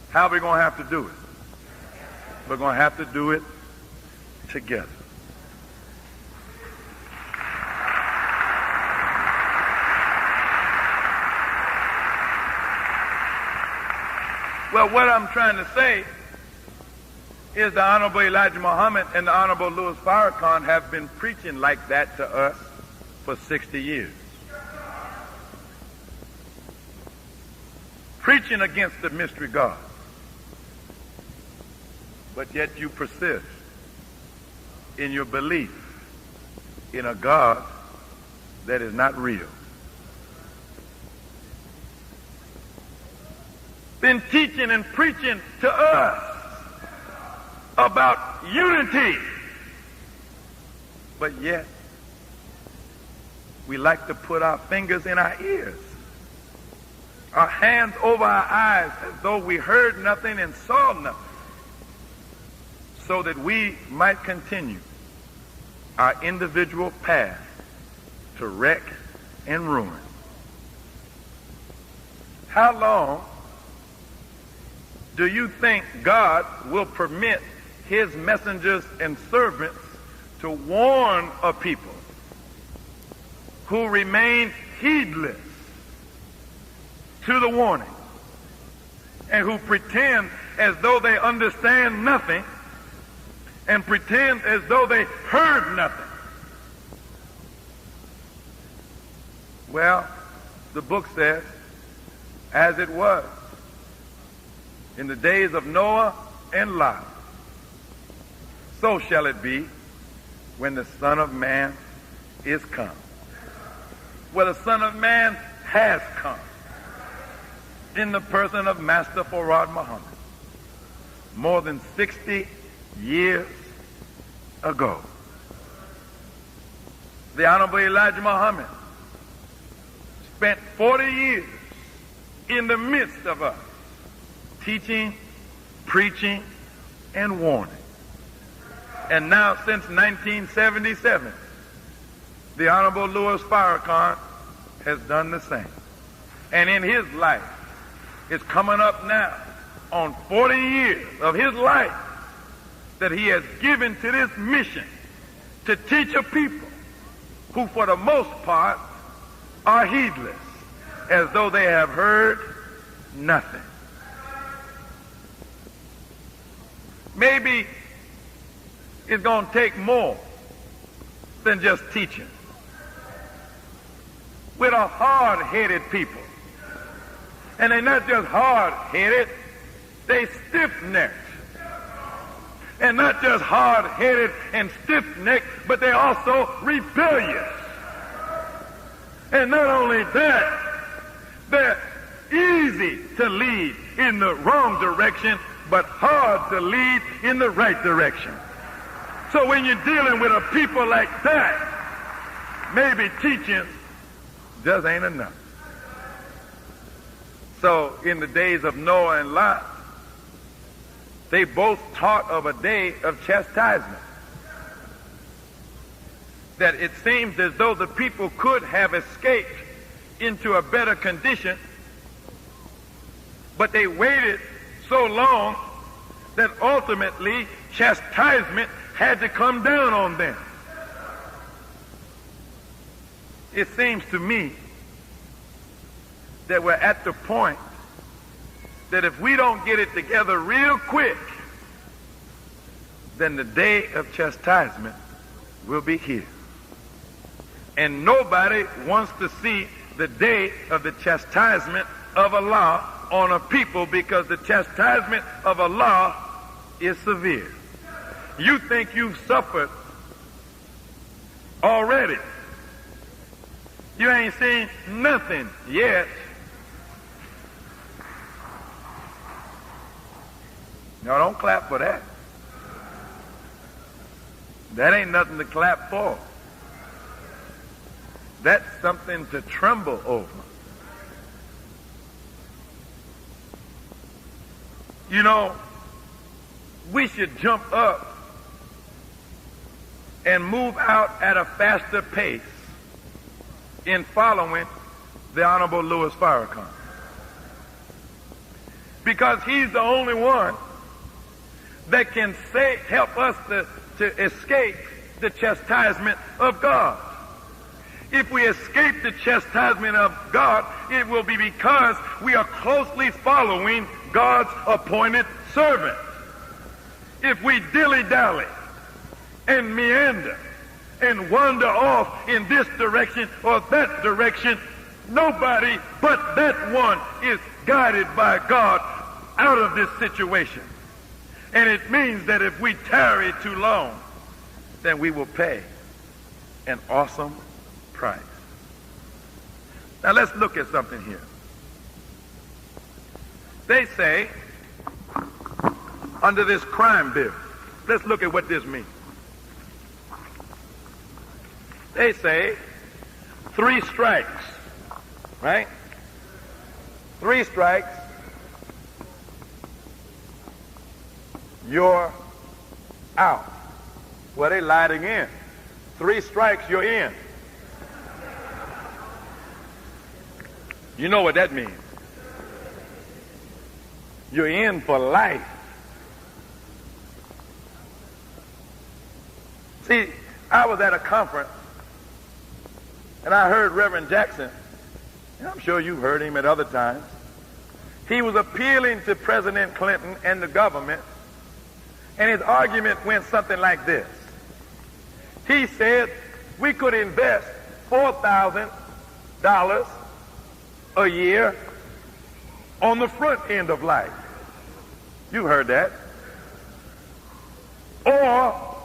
S2: how are we going to have to do it? We're going to have to do it together. Well, what I'm trying to say is the Honorable Elijah Muhammad and the Honorable Louis Farrakhan have been preaching like that to us for 60 years. Preaching against the mystery God. But yet you persist in your belief in a God that is not real. Been teaching and preaching to us about unity. But yet, we like to put our fingers in our ears, our hands over our eyes as though we heard nothing and saw nothing, so that we might continue our individual path to wreck and ruin. How long do you think God will permit his messengers and servants to warn a people who remain heedless to the warning and who pretend as though they understand nothing and pretend as though they heard nothing? Well, the book says, as it was in the days of Noah and Lot, so shall it be when the Son of Man is come. Well, the Son of Man has come in the person of Master Fard Muhammad more than 60 years ago. The Honorable Elijah Muhammad spent 40 years in the midst of us, teaching, preaching, and warning. And now, since 1977, the Honorable Louis Farrakhan has done the same. And in his life, it's coming up now on 40 years of his life that he has given to this mission to teach a people who, for the most part, are heedless, as though they have heard nothing. Maybe it's going to take more than just teaching. With a hard-headed people. And they're not just hard-headed, they stiff-necked. And not just hard-headed and stiff-necked, but they're also rebellious. And not only that, they're easy to lead in the wrong direction, but hard to lead in the right direction. So when you're dealing with a people like that, maybe teaching just ain't enough. So in the days of Noah and Lot, they both taught of a day of chastisement. That it seems as though the people could have escaped into a better condition, but they waited so long that ultimately chastisement had to come down on them. It seems to me that we're at the point that if we don't get it together real quick, then the day of chastisement will be here. And nobody wants to see the day of the chastisement of Allah on a people, because the chastisement of Allah is severe. You think you've suffered already. You ain't seen nothing yet. No, don't clap for that. That ain't nothing to clap for. That's something to tremble over. You know, we should jump up and move out at a faster pace in following the Honorable Louis Farrakhan. Because he's the only one that can help us to escape the chastisement of God. If we escape the chastisement of God, it will be because we are closely following God's appointed servant. If we dilly-dally and meander and wander off in this direction or that direction, nobody but that one is guided by God out of this situation. And it means that if we tarry too long, then we will pay an awesome price. Now let's look at something here. They say, under this crime bill, let's look at what this means. They say 3 strikes, right? 3 strikes, you're out. Well, they lied again. 3 strikes, you're in. You know what that means. You're in for life. See, I was at a conference, and I heard Reverend Jackson, and I'm sure you've heard him at other times. He was appealing to President Clinton and the government, and his argument went something like this. He said we could invest $4,000 a year on the front end of life. You heard that. Or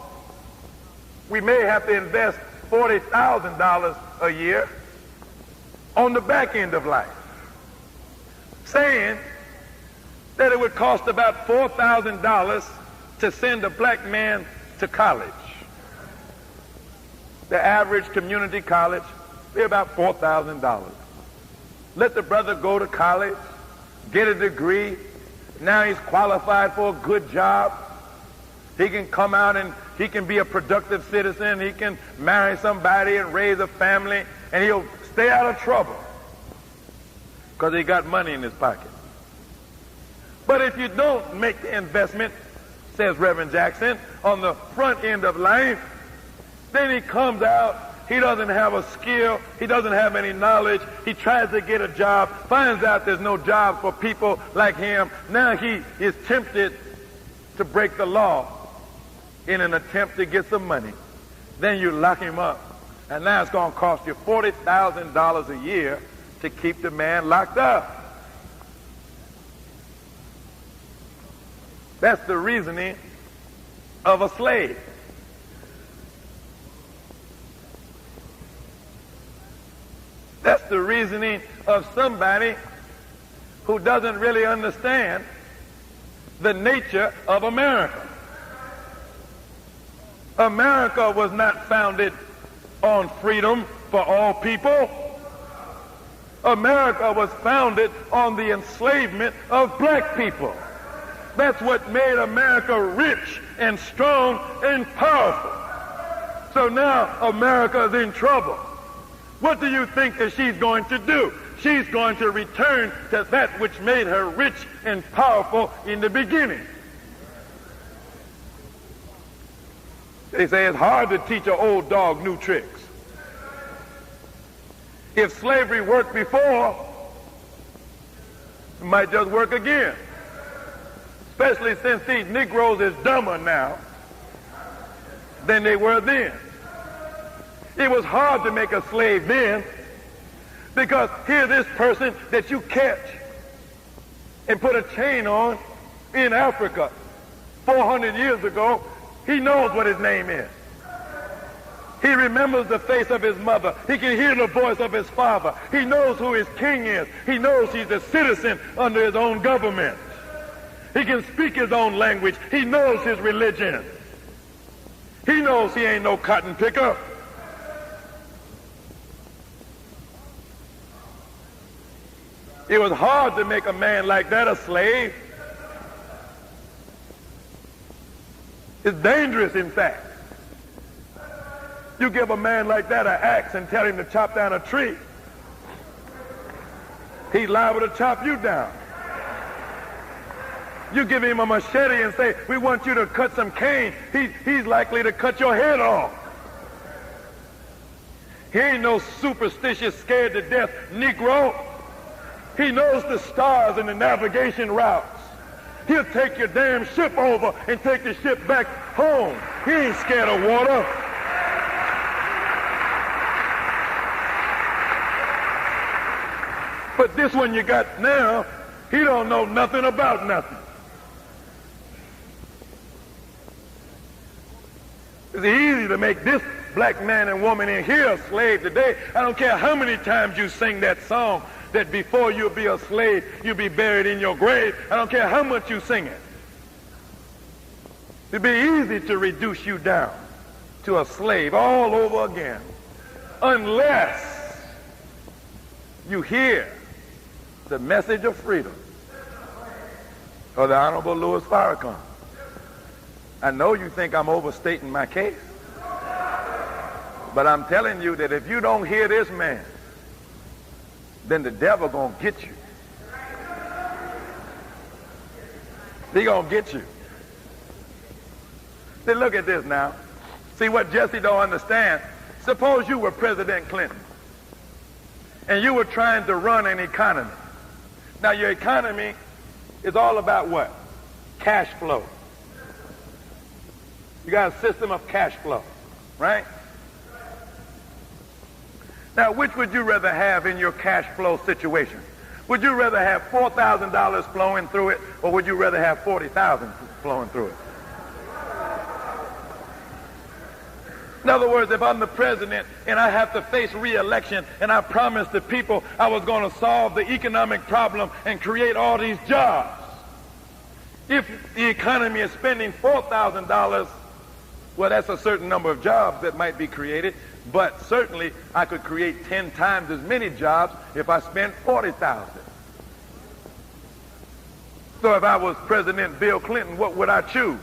S2: we may have to invest $40,000 a year on the back end of life, saying that it would cost about $4,000 to send a black man to college. The average community college, they're about $4,000. Let the brother go to college, get a degree. Now he's qualified for a good job. He can come out and he can be a productive citizen. He can marry somebody and raise a family, and he'll stay out of trouble because he got money in his pocket. But if you don't make the investment, says Reverend Jackson, on the front end of life, then he comes out, he doesn't have a skill, he doesn't have any knowledge, he tries to get a job, finds out there's no job for people like him. Now he is tempted to break the law in an attempt to get some money. Then you lock him up, and now it's going to cost you $40,000 a year to keep the man locked up. That's the reasoning of a slave. That's the reasoning of somebody who doesn't really understand the nature of America. America was not founded on freedom for all people. America was founded on the enslavement of black people. That's what made America rich and strong and powerful. So now America is in trouble. What do you think that she's going to do? She's going to return to that which made her rich and powerful in the beginning. They say it's hard to teach an old dog new tricks. If slavery worked before, it might just work again. Especially since these Negroes is dumber now than they were then. It was hard to make a slave then, because here's this person that you catch and put a chain on in Africa 400 years ago. He knows what his name is. He remembers the face of his mother. He can hear the voice of his father. He knows who his king is. He knows he's a citizen under his own government. He can speak his own language. He knows his religion. He knows he ain't no cotton picker. It was hard to make a man like that a slave. It's dangerous, in fact. You give a man like that an axe and tell him to chop down a tree, he's liable to chop you down. You give him a machete and say, we want you to cut some cane, he's likely to cut your head off. He ain't no superstitious, scared to death Negro. He knows the stars and the navigation routes. He'll take your damn ship over and take the ship back home. He ain't scared of water. But this one you got now, he don't know nothing about nothing. It's easy to make this black man and woman in here a slave today. I don't care how many times you sing that song that before you'll be a slave, you'll be buried in your grave. I don't care how much you sing it. It'd be easy to reduce you down to a slave all over again, unless you hear the message of freedom of the Honorable Louis Farrakhan. I know you think I'm overstating my case, but I'm telling you that if you don't hear this man, then the devil gonna get you. He gonna get you. Then look at this now. See what Jesse don't understand? Suppose you were President Clinton and you were trying to run an economy. Now your economy is all about what? Cash flow. You got a system of cash flow, right? Now, which would you rather have in your cash flow situation? Would you rather have $4,000 flowing through it, or would you rather have $40,000 flowing through it? In other words, if I'm the president and I have to face re-election and I promised the people I was going to solve the economic problem and create all these jobs, if the economy is spending $4,000, well, that's a certain number of jobs that might be created. But certainly I could create 10 times as many jobs if I spent 40,000. So if I was President Bill Clinton, what would I choose?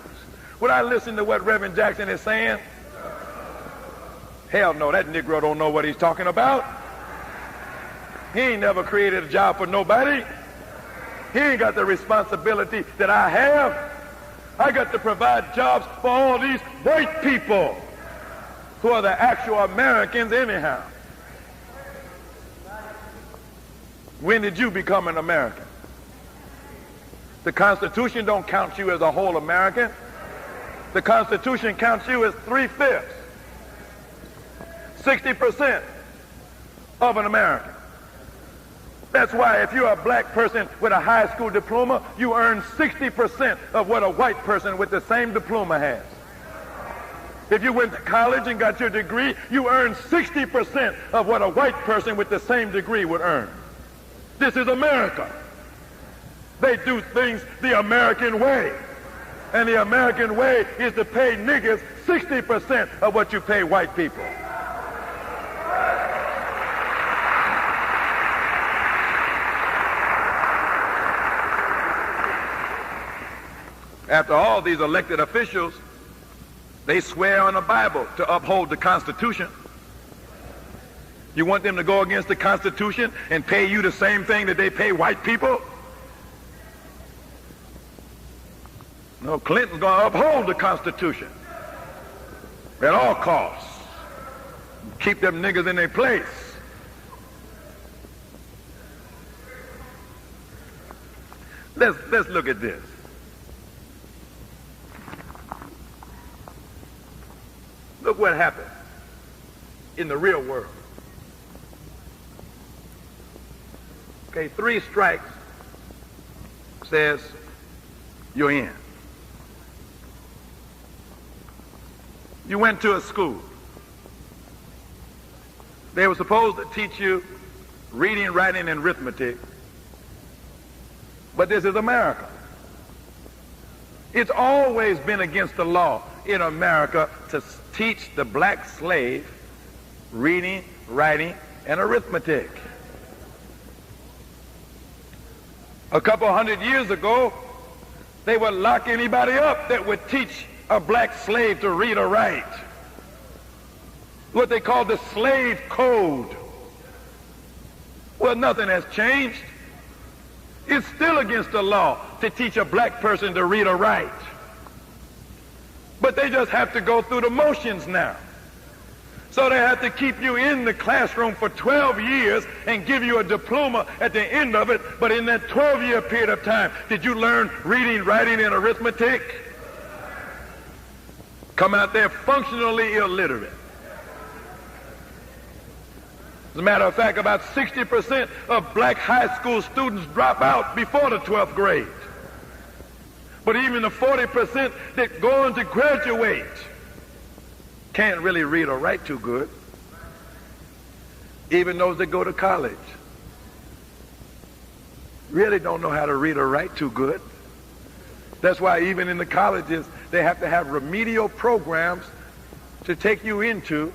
S2: Would I listen to what Reverend Jackson is saying? Hell no, that Negro don't know what he's talking about. He ain't never created a job for nobody. He ain't got the responsibility that I have. I got to provide jobs for all these white people who are the actual Americans anyhow. When did you become an American? The Constitution don't count you as a whole American. The Constitution counts you as 3/5, 60% of an American. That's why if you're a black person with a high school diploma, you earn 60% of what a white person with the same diploma has. If you went to college and got your degree, you earn 60% of what a white person with the same degree would earn. This is America. They do things the American way. And the American way is to pay niggers 60% of what you pay white people. After all, these elected officials, they swear on the Bible to uphold the Constitution. You want them to go against the Constitution and pay you the same thing that they pay white people? No, Clinton's going to uphold the Constitution at all costs. Keep them niggas in their place. Let's look at this. Look what happened in the real world. Okay, 3 strikes says you're in. You went to a school. They were supposed to teach you reading, writing, and arithmetic. But this is America. It's always been against the law in America to teach the black slave reading, writing, and arithmetic. A couple hundred years ago, they would lock anybody up that would teach a black slave to read or write. What they call the slave code. Well, nothing has changed. It's still against the law to teach a black person to read or write. But they just have to go through the motions now. So they have to keep you in the classroom for 12 years and give you a diploma at the end of it. But in that 12-year period of time, did you learn reading, writing, and arithmetic? Come out there functionally illiterate. As a matter of fact, about 60% of black high school students drop out before the 12th grade. But even the 40% that go on to graduate can't really read or write too good. Even those that go to college really don't know how to read or write too good. That's why even in the colleges, they have to have remedial programs to take you into,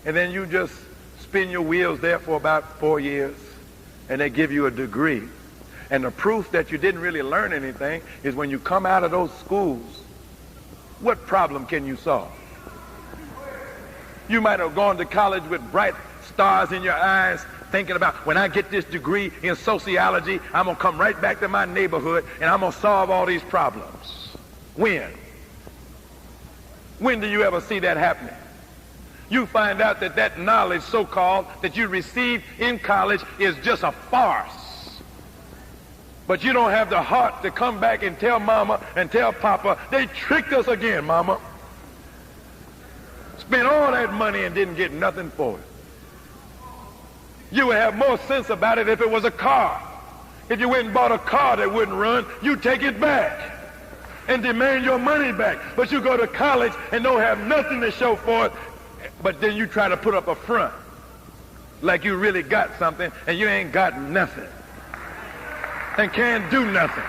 S2: and then you just spin your wheels there for about 4 years, and they give you a degree. And the proof that you didn't really learn anything is when you come out of those schools, what problem can you solve? You might have gone to college with bright stars in your eyes, thinking about, when I get this degree in sociology, I'm going to come right back to my neighborhood and I'm going to solve all these problems. When? When do you ever see that happening? You find out that that knowledge, so-called, that you received in college is just a farce. But you don't have the heart to come back and tell mama and tell papa, they tricked us again, mama. Spent all that money and didn't get nothing for it. You would have more sense about it if it was a car. If you went and bought a car that wouldn't run, you take it back and demand your money back. But you go to college and don't have nothing to show for it, but then you try to put up a front like you really got something, and you ain't got nothing and can't do nothing.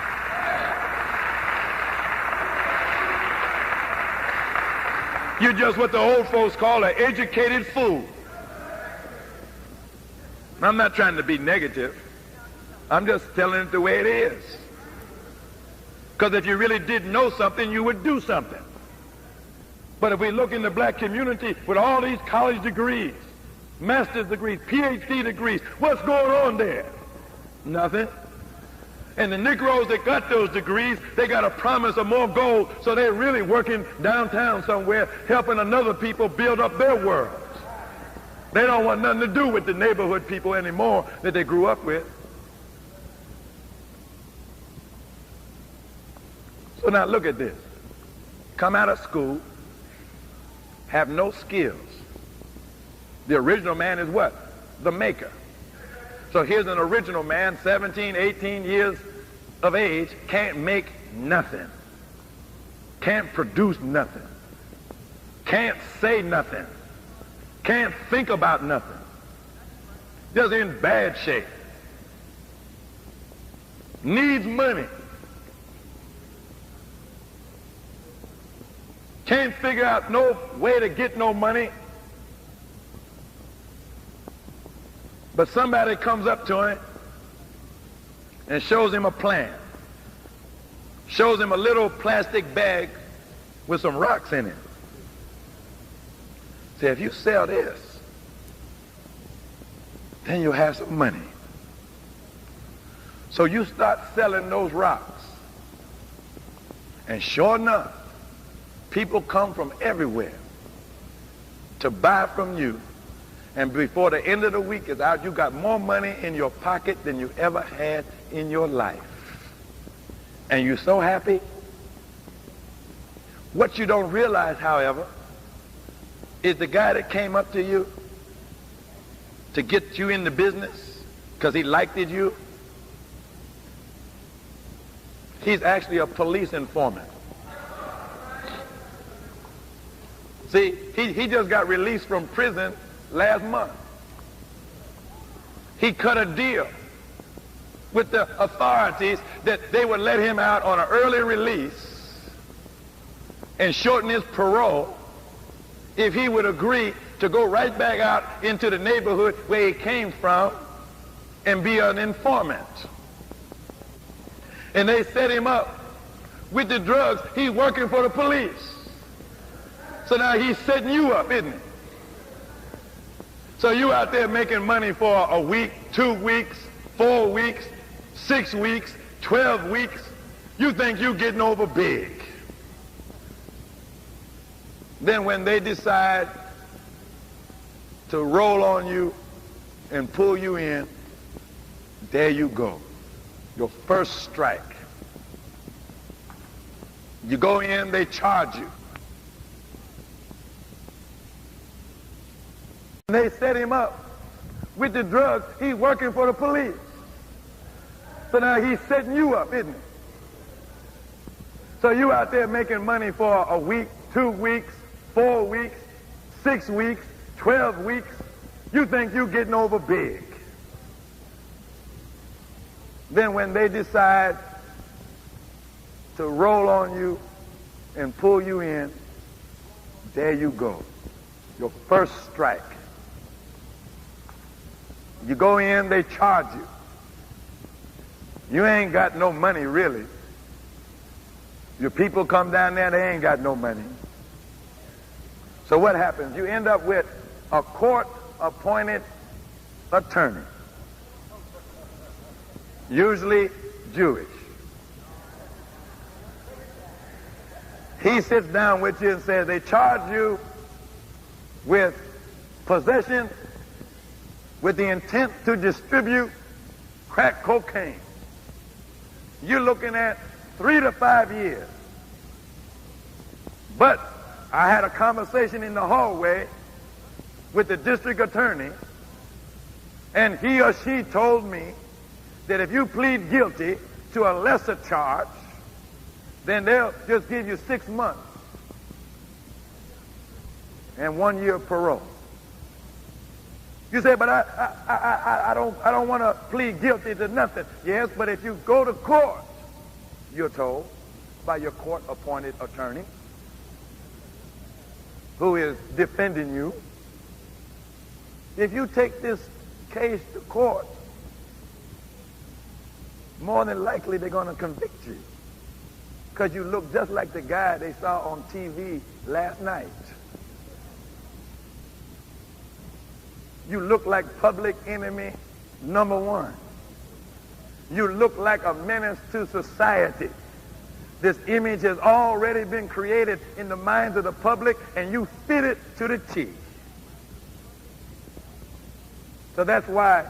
S2: You're just what the old folks call an educated fool. I'm not trying to be negative. I'm just telling it the way it is. Because if you really did know something, you would do something. But if we look in the black community with all these college degrees, master's degrees, PhD degrees, what's going on there? Nothing. And the Negroes that got those degrees, they got a promise of more gold, so they're really working downtown somewhere, helping another people build up their worlds. They don't want nothing to do with the neighborhood people anymore that they grew up with. So now look at this. Come out of school, have no skills. The original man is what? The maker. So here's an original man, 17, 18 years of age, can't make nothing. Can't produce nothing. Can't say nothing. Can't think about nothing. Just in bad shape. Needs money. Can't figure out no way to get no money. But somebody comes up to him and shows him a plan. Shows him a little plastic bag with some rocks in it. Say, if you sell this, then you'll have some money. So you start selling those rocks. And sure enough, people come from everywhere to buy from you. And before the end of the week is out, you got more money in your pocket than you ever had in your life. And you're so happy. What you don't realize, however, is the guy that came up to you to get you in the business because he liked you. He's actually a police informant. See, he just got released from prison last month. He cut a deal with the authorities that they would let him out on an early release and shorten his parole if he would agree to go right back out into the neighborhood where he came from and be an informant. And they set him up with the drugs. He's working for the police. So now he's setting you up, isn't he? So you out there making money for a week, 2 weeks, 4 weeks, 6 weeks, 12 weeks. You think you're getting over big. Then when they decide to roll on you and pull you in, there you go. Your first strike. You go in, they charge you. They set him up with the drugs. He's working for the police. So now he's setting you up, isn't he? So you out there making money for a week, 2 weeks, 4 weeks, 6 weeks, 12 weeks. You think you're getting over big. Then when they decide to roll on you and pull you in, there you go. Your first strike. You go in, they charge you. You ain't got no money, really. Your people come down there, they ain't got no money. So what happens? You end up with a court-appointed attorney, usually Jewish. He sits down with you and says, they charge you with possession with the intent to distribute crack cocaine. You're looking at 3 to 5 years. But I had a conversation in the hallway with the district attorney, and he or she told me that if you plead guilty to a lesser charge, then they'll just give you 6 months and 1 year parole. You say, but I don't want to plead guilty to nothing. Yes, but if you go to court, you're told by your court-appointed attorney,
S3: who is defending you. If you take this case to court, more than likely they're going to convict you because you look just like the guy they saw on TV last night. You look like public enemy number one. You look like a menace to society. This image has already been created in the minds of the public, and you fit it to the T. So that's why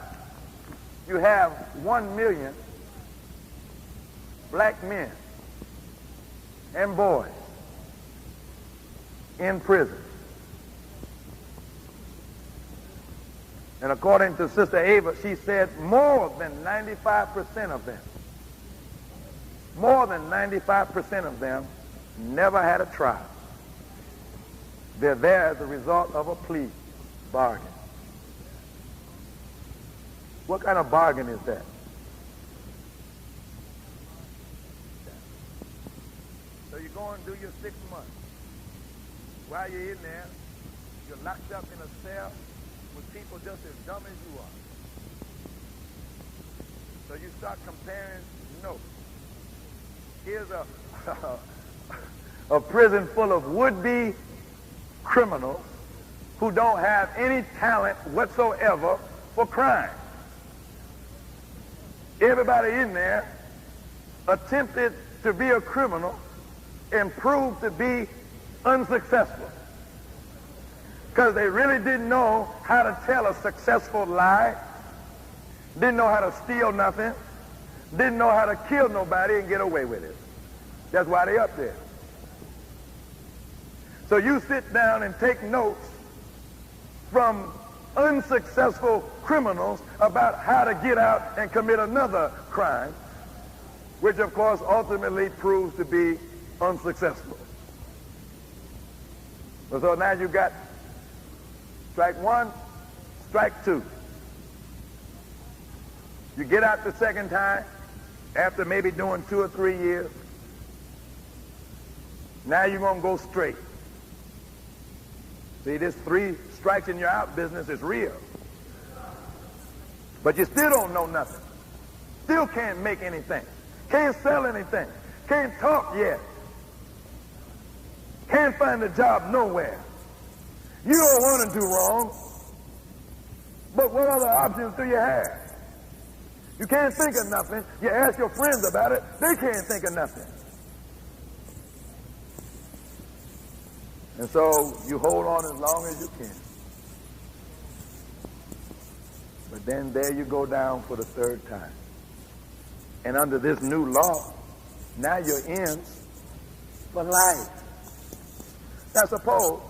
S3: you have 1 million black men and boys in prison. And according to Sister Ava, she said more than 95% of them, more than 95% of them never had a trial. They're there as a result of a plea bargain. What kind of bargain is that? So you go and do your 6 months. While you're in there, you're locked up in a cell with people just as dumb as you are. So you start comparing notes. Here's a prison full of would-be criminals who don't have any talent whatsoever for crime. Everybody in there attempted to be a criminal and proved to be unsuccessful because they really didn't know how to tell a successful lie, didn't know how to steal nothing, didn't know how to kill nobody and get away with it. That's why they're up there. So you sit down and take notes from unsuccessful criminals about how to get out and commit another crime, which of course ultimately proves to be unsuccessful. So now you got strike one, strike two. You get out the second time after maybe doing 2 or 3 years. Now you're going to go straight. See, this 3 strikes and you're out business is real. But you still don't know nothing. Still can't make anything. Can't sell anything. Can't talk yet. Can't find a job nowhere. You don't want to do wrong. But what other options do you have? You can't think of nothing. You ask your friends about it. They can't think of nothing. And so you hold on as long as you can. But then there you go down for the 3rd time. And under this new law, now you're in for life. Now suppose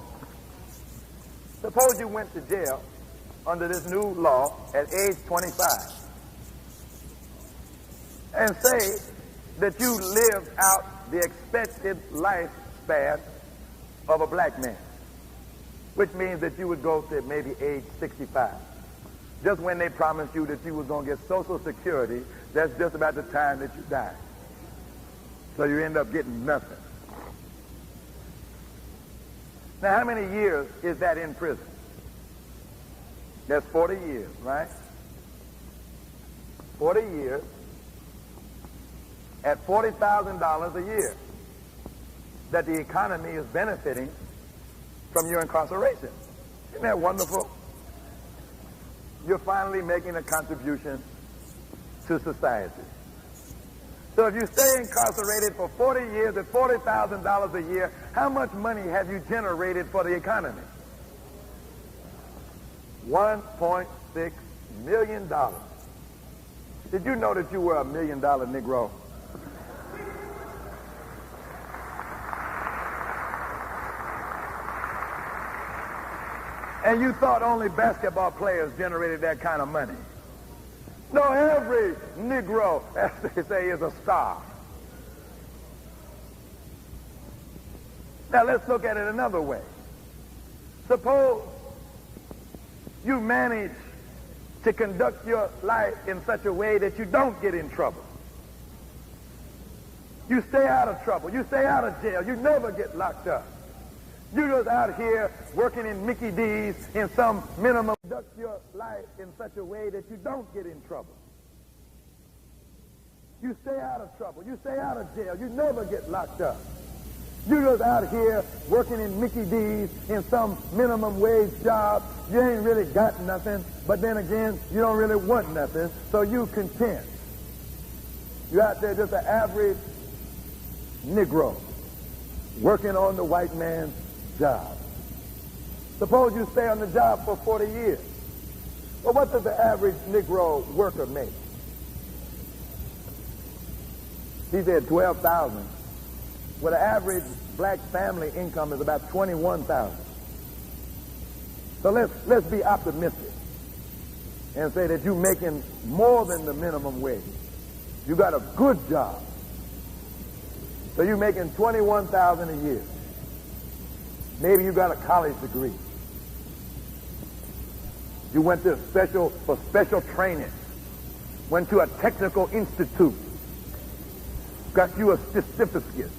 S3: you went to jail under this new law at age 25. And say that you lived out the expected lifespan of a black man, which means that you would go to maybe age 65. Just when they promised you that you were going to get Social Security, that's just about the time that you die. So you end up getting nothing. Now, how many years is that in prison? That's 40 years, right? 40 years at $40,000 a year that the economy is benefiting from your incarceration. Isn't that wonderful? You're finally making a contribution to society. So if you stay incarcerated for 40 years at $40,000 a year, how much money have you generated for the economy? $1.6 million. Did you know that you were $1 million Negro? And you thought only basketball players generated that kind of money. No, every Negro, as they say, is a star. Now let's look at it another way. Suppose you manage to conduct your life in such a way that you don't get in trouble. You stay out of trouble. You stay out of jail. You never get locked up. You're just out here working in Mickey D's in some minimum. Conduct your life in such a way that you don't get in trouble. You stay out of trouble. You stay out of jail. You never get locked up. You're just out here working in Mickey D's in some minimum wage job. You ain't really got nothing, but then again, you don't really want nothing, so you content. You're out there just an average Negro working on the white man's job. Suppose you stay on the job for 40 years. Well, what does the average Negro worker make? He said 12,000. Well, the average black family income is about 21,000. So let's be optimistic and say that you're making more than the minimum wage. You got a good job. So you're making 21,000 a year. Maybe you got a college degree. You went to special training. Went to a technical institute. Got you a certificate.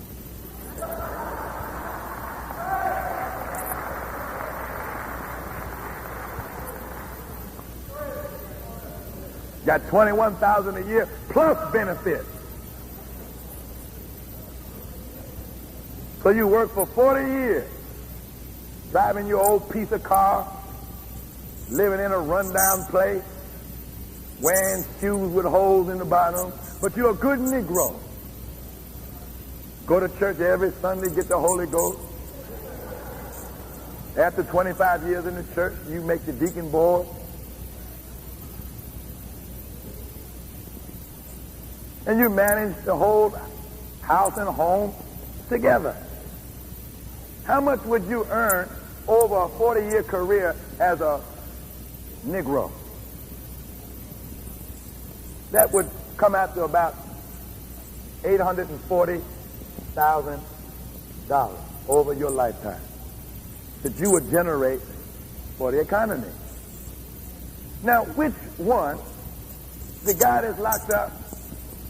S3: Got 21,000 a year plus benefits. So you work for 40 years, driving your old piece of car, living in a rundown place, wearing shoes with holes in the bottom, but you're a good Negro. Go to church every Sunday, get the Holy Ghost. After 25 years in the church, you make the deacon board. And you manage the whole house and home together. How much would you earn over a 40-year career as a Negro? That would come out to about $840,000 over your lifetime that you would generate for the economy. Now, which one, the guy that's locked up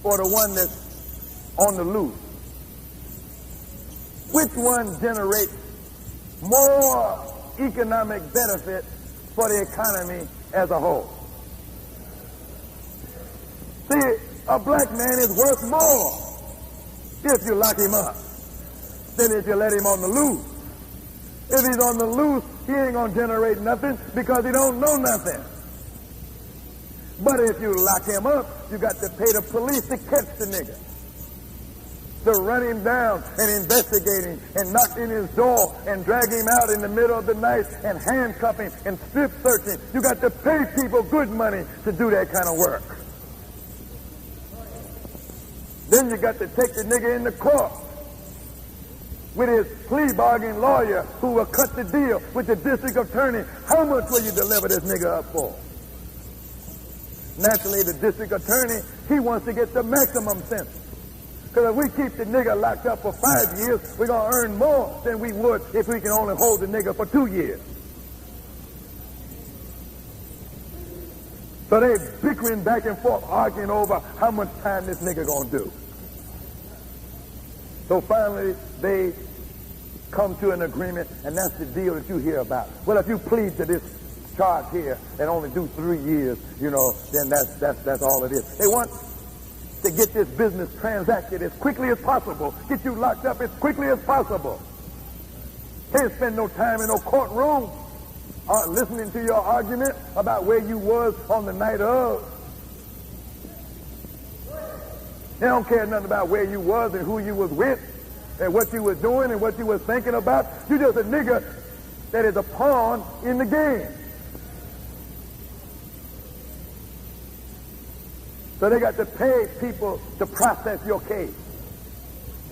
S3: or the one that's on the loose, which one generates more economic benefit for the economy as a whole? See, a black man is worth more if you lock him up than if you let him on the loose. If he's on the loose, he ain't gonna generate nothing because he don't know nothing. But if you lock him up, you got to pay the police to catch the nigga, to run him down and investigate him and knock in his door and drag him out in the middle of the night and handcuff him and strip search him. You got to pay people good money to do that kind of work. Then you got to take the nigga into court with his plea bargain lawyer who will cut the deal with the district attorney. How much will you deliver this nigga up for? Naturally, the district attorney, he wants to get the maximum sentence. Because if we keep the nigga locked up for 5 years, we're going to earn more than we would if we can only hold the nigga for 2 years. So they bickering back and forth, arguing over how much time this nigga going to do. So finally, they come to an agreement, and that's the deal that you hear about. Well, if you plead to this charge here and only do 3 years, then that's all it is. They want to get this business transacted as quickly as possible, get you locked up as quickly as possible. Can't spend no time in no courtroom listening to your argument about where you was on the night of. They don't care nothing about where you was and who you was with and what you was doing and what you was thinking about. You just a nigga that is a pawn in the game. So they got to pay people to process your case.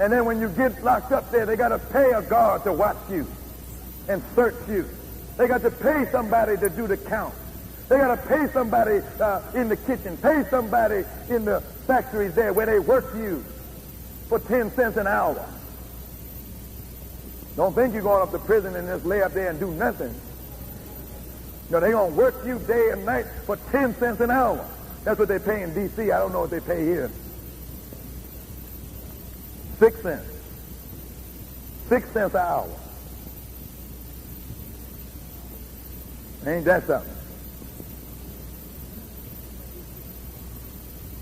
S3: And then when you get locked up there, they got to pay a guard to watch you and search you. They got to pay somebody to do the count. They got to pay somebody in the kitchen, pay somebody in the factories there where they work you for 10 cents an hour. Don't think you're going up to prison and just lay up there and do nothing. No, they're going to work you day and night for 10 cents an hour. That's what they pay in D.C. I don't know what they pay here. 6 cents. 6 cents an hour. Ain't that something?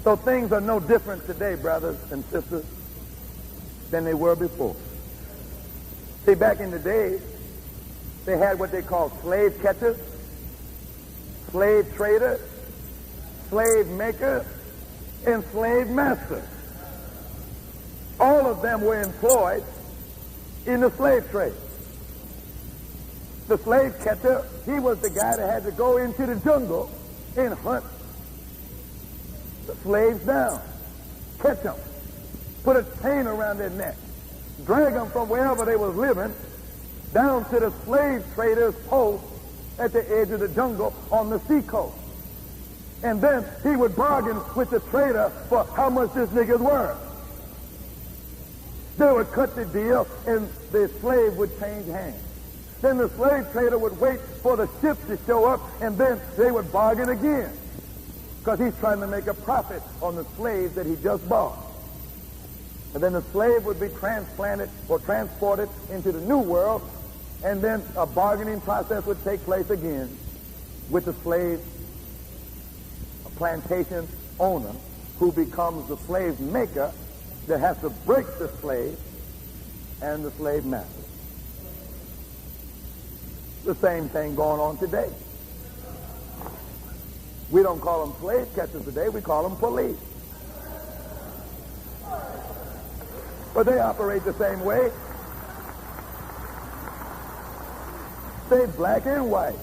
S3: So things are no different today, brothers and sisters, than they were before. See, back in the day, they had what they called slave catchers, slave traders, slave makers, and slave masters. All of them were employed in the slave trade. The slave catcher, he was the guy that had to go into the jungle and hunt the slaves down, catch them, put a chain around their neck, drag them from wherever they was living down to the slave trader's post at the edge of the jungle on the seacoast. And then he would bargain with the trader for how much this nigga's worth. They would cut the deal and the slave would change hands. Then the slave trader would wait for the ship to show up, and then they would bargain again, because he's trying to make a profit on the slaves that he just bought. And then the slave would be transplanted or transported into the new world, and then a bargaining process would take place again with the slave, a plantation owner, who becomes the slave maker that has to break the slave and the slave master. The same thing going on today. We don't call them slave catchers today, we call them police. But they operate the same way. They black and white.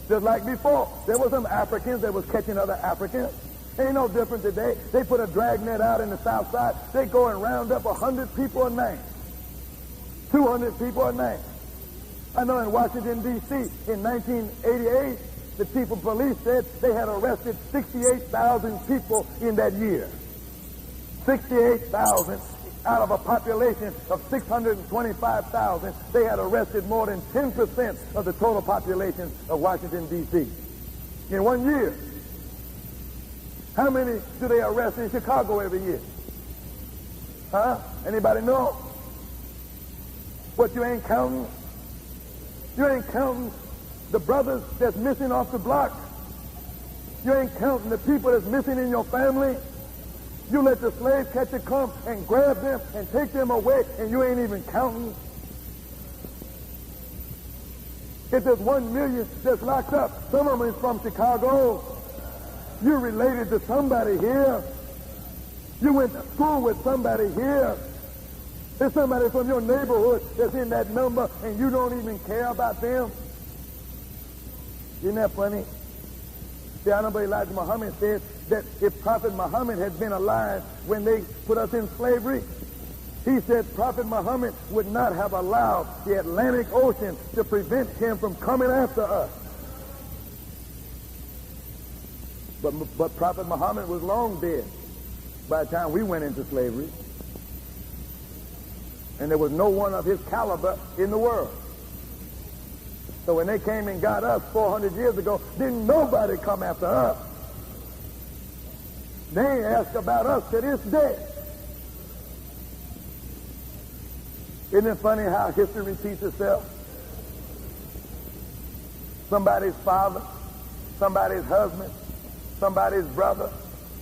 S3: Just like before. There were some Africans that was catching other Africans. Ain't no different today. They put a dragnet out in the south side. They go and round up 100 people a night. 200 people a night. I know in Washington, D.C., in 1988, the chief of police said they had arrested 68,000 people in that year. 68,000 out of a population of 625,000. They had arrested more than 10% of the total population of Washington, D.C. in 1 year. How many do they arrest in Chicago every year? Huh? Anybody know? What, you ain't counting? You ain't counting the brothers that's missing off the block. You ain't counting the people that's missing in your family. You let the slave catcher come and grab them and take them away, and you ain't even counting. If there's 1 million that's locked up, some of them is from Chicago. You're related to somebody here. You went to school with somebody here. There's somebody from your neighborhood that's in that number, and you don't even care about them. Isn't that funny? The Honorable Elijah Muhammad said that if Prophet Muhammad had been alive when they put us in slavery, he said Prophet Muhammad would not have allowed the Atlantic Ocean to prevent him from coming after us. But Prophet Muhammad was long dead by the time we went into slavery. And there was no one of his caliber in the world. So when they came and got us 400 years ago, didn't nobody come after us. They ain't asked about us to this day. Isn't it funny how history repeats itself? Somebody's father, somebody's husband, somebody's brother,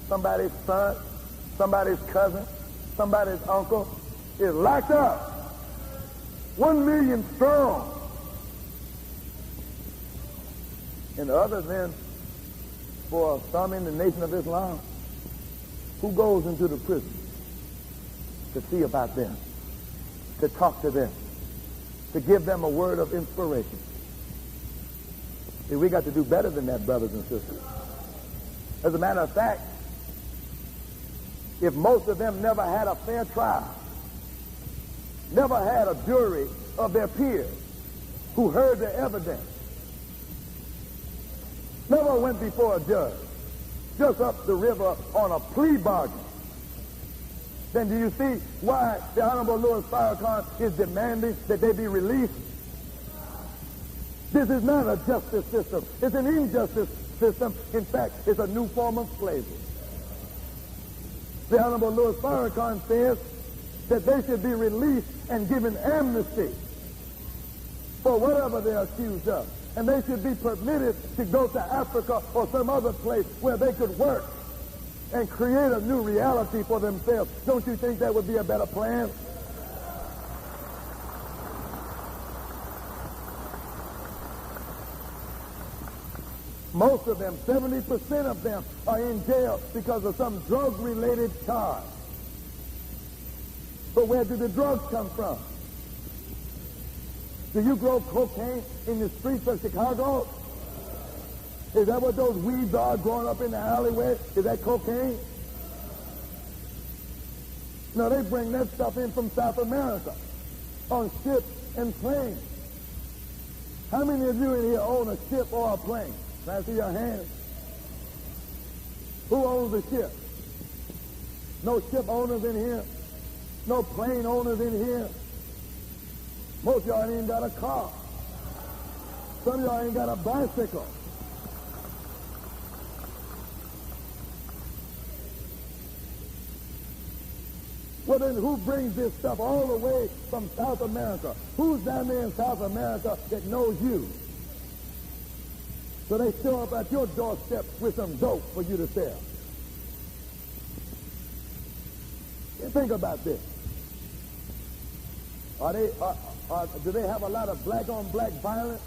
S3: somebody's son, somebody's cousin, somebody's uncle is locked up. 1 million strong. And other than for some in the Nation of Islam, who goes into the prison to see about them, to talk to them, to give them a word of inspiration? See, we got to do better than that, brothers and sisters. As a matter of fact, if most of them never had a fair trial, never had a jury of their peers who heard the evidence, never went before a judge, just up the river on a plea bargain, then do you see why the Honorable Louis Farrakhan is demanding that they be released? This is not a justice system. It's an injustice system. In fact, it's a new form of slavery. The Honorable Louis Farrakhan says that they should be released and given amnesty for whatever they're accused of. and they should be permitted to go to Africa or some other place where they could work and create a new reality for themselves. Don't you think that would be a better plan? Most of them, 70% of them, are in jail because of some drug-related charge. But where do the drugs come from? Do you grow cocaine in the streets of Chicago? Is that what those weeds are growing up in the alleyway? Is that cocaine? No, they bring that stuff in from South America on ships and planes. How many of you in here own a ship or a plane? Can I see your hands? Who owns the ship? No ship owners in here? No plane owners in here? Most of y'all ain't even got a car. Some of y'all ain't got a bicycle. Well, then who brings this stuff all the way from South America? Who's down there in South America that knows you? So they show up at your doorstep with some dope for you to sell. You think about this. Do they have a lot of black-on-black violence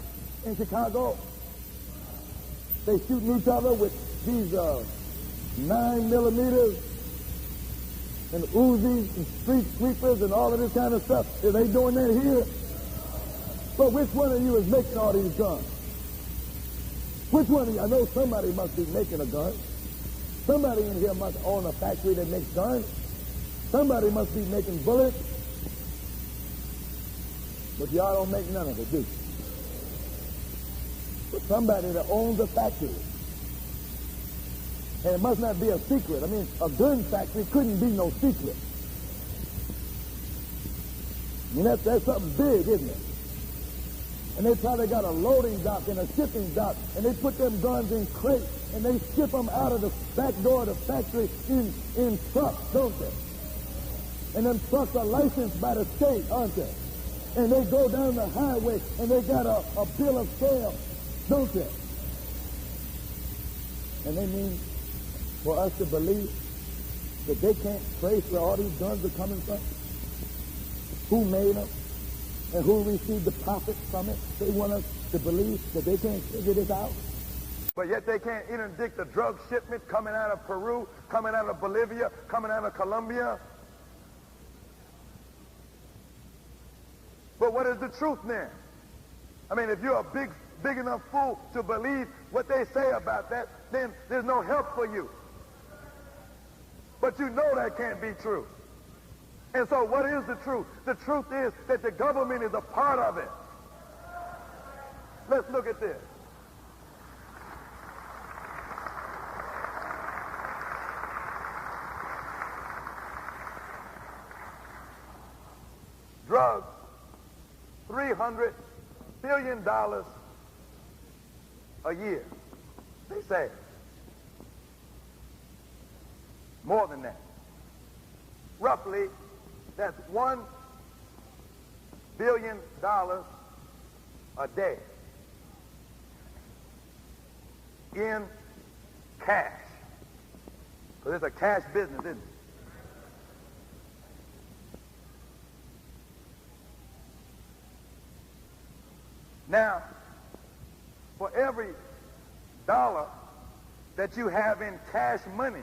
S3: in Chicago? They shooting each other with these 9mm and Uzis and street sweepers and all of this kind of stuff. Are they doing that here? But which one of you is making all these guns? Which one of you? I know somebody must be making a gun. Somebody in here must own a factory that makes guns. Somebody must be making bullets. But y'all don't make none of it, do you? But somebody that owns a factory. And it must not be a secret. I mean, a gun factory couldn't be no secret. I mean, that's something big, isn't it? And they probably got a loading dock and a shipping dock, and they put them guns in crates, and they ship them out of the back door of the factory in trucks, don't they? And them trucks are licensed by the state, aren't they? And they go down the highway, and they got a bill of sale, don't they? And they mean for us to believe that they can't trace where all these guns are coming from? Who made them? And who received the profits from it? They want us to believe that they can't figure this out. But yet they can't interdict a drug shipment coming out of Peru, coming out of Bolivia, coming out of Colombia. But what is the truth then? I mean, if you're a big enough fool to believe what they say about that, then there's no help for you. But you know that can't be true. And so what is the truth? The truth is that the government is a part of it. Let's look at this. Drugs, $300 billion a year. They say more than that. Roughly, that's $1 billion a day in cash. Because it's a cash business, isn't it? Now, for every dollar that you have in cash money,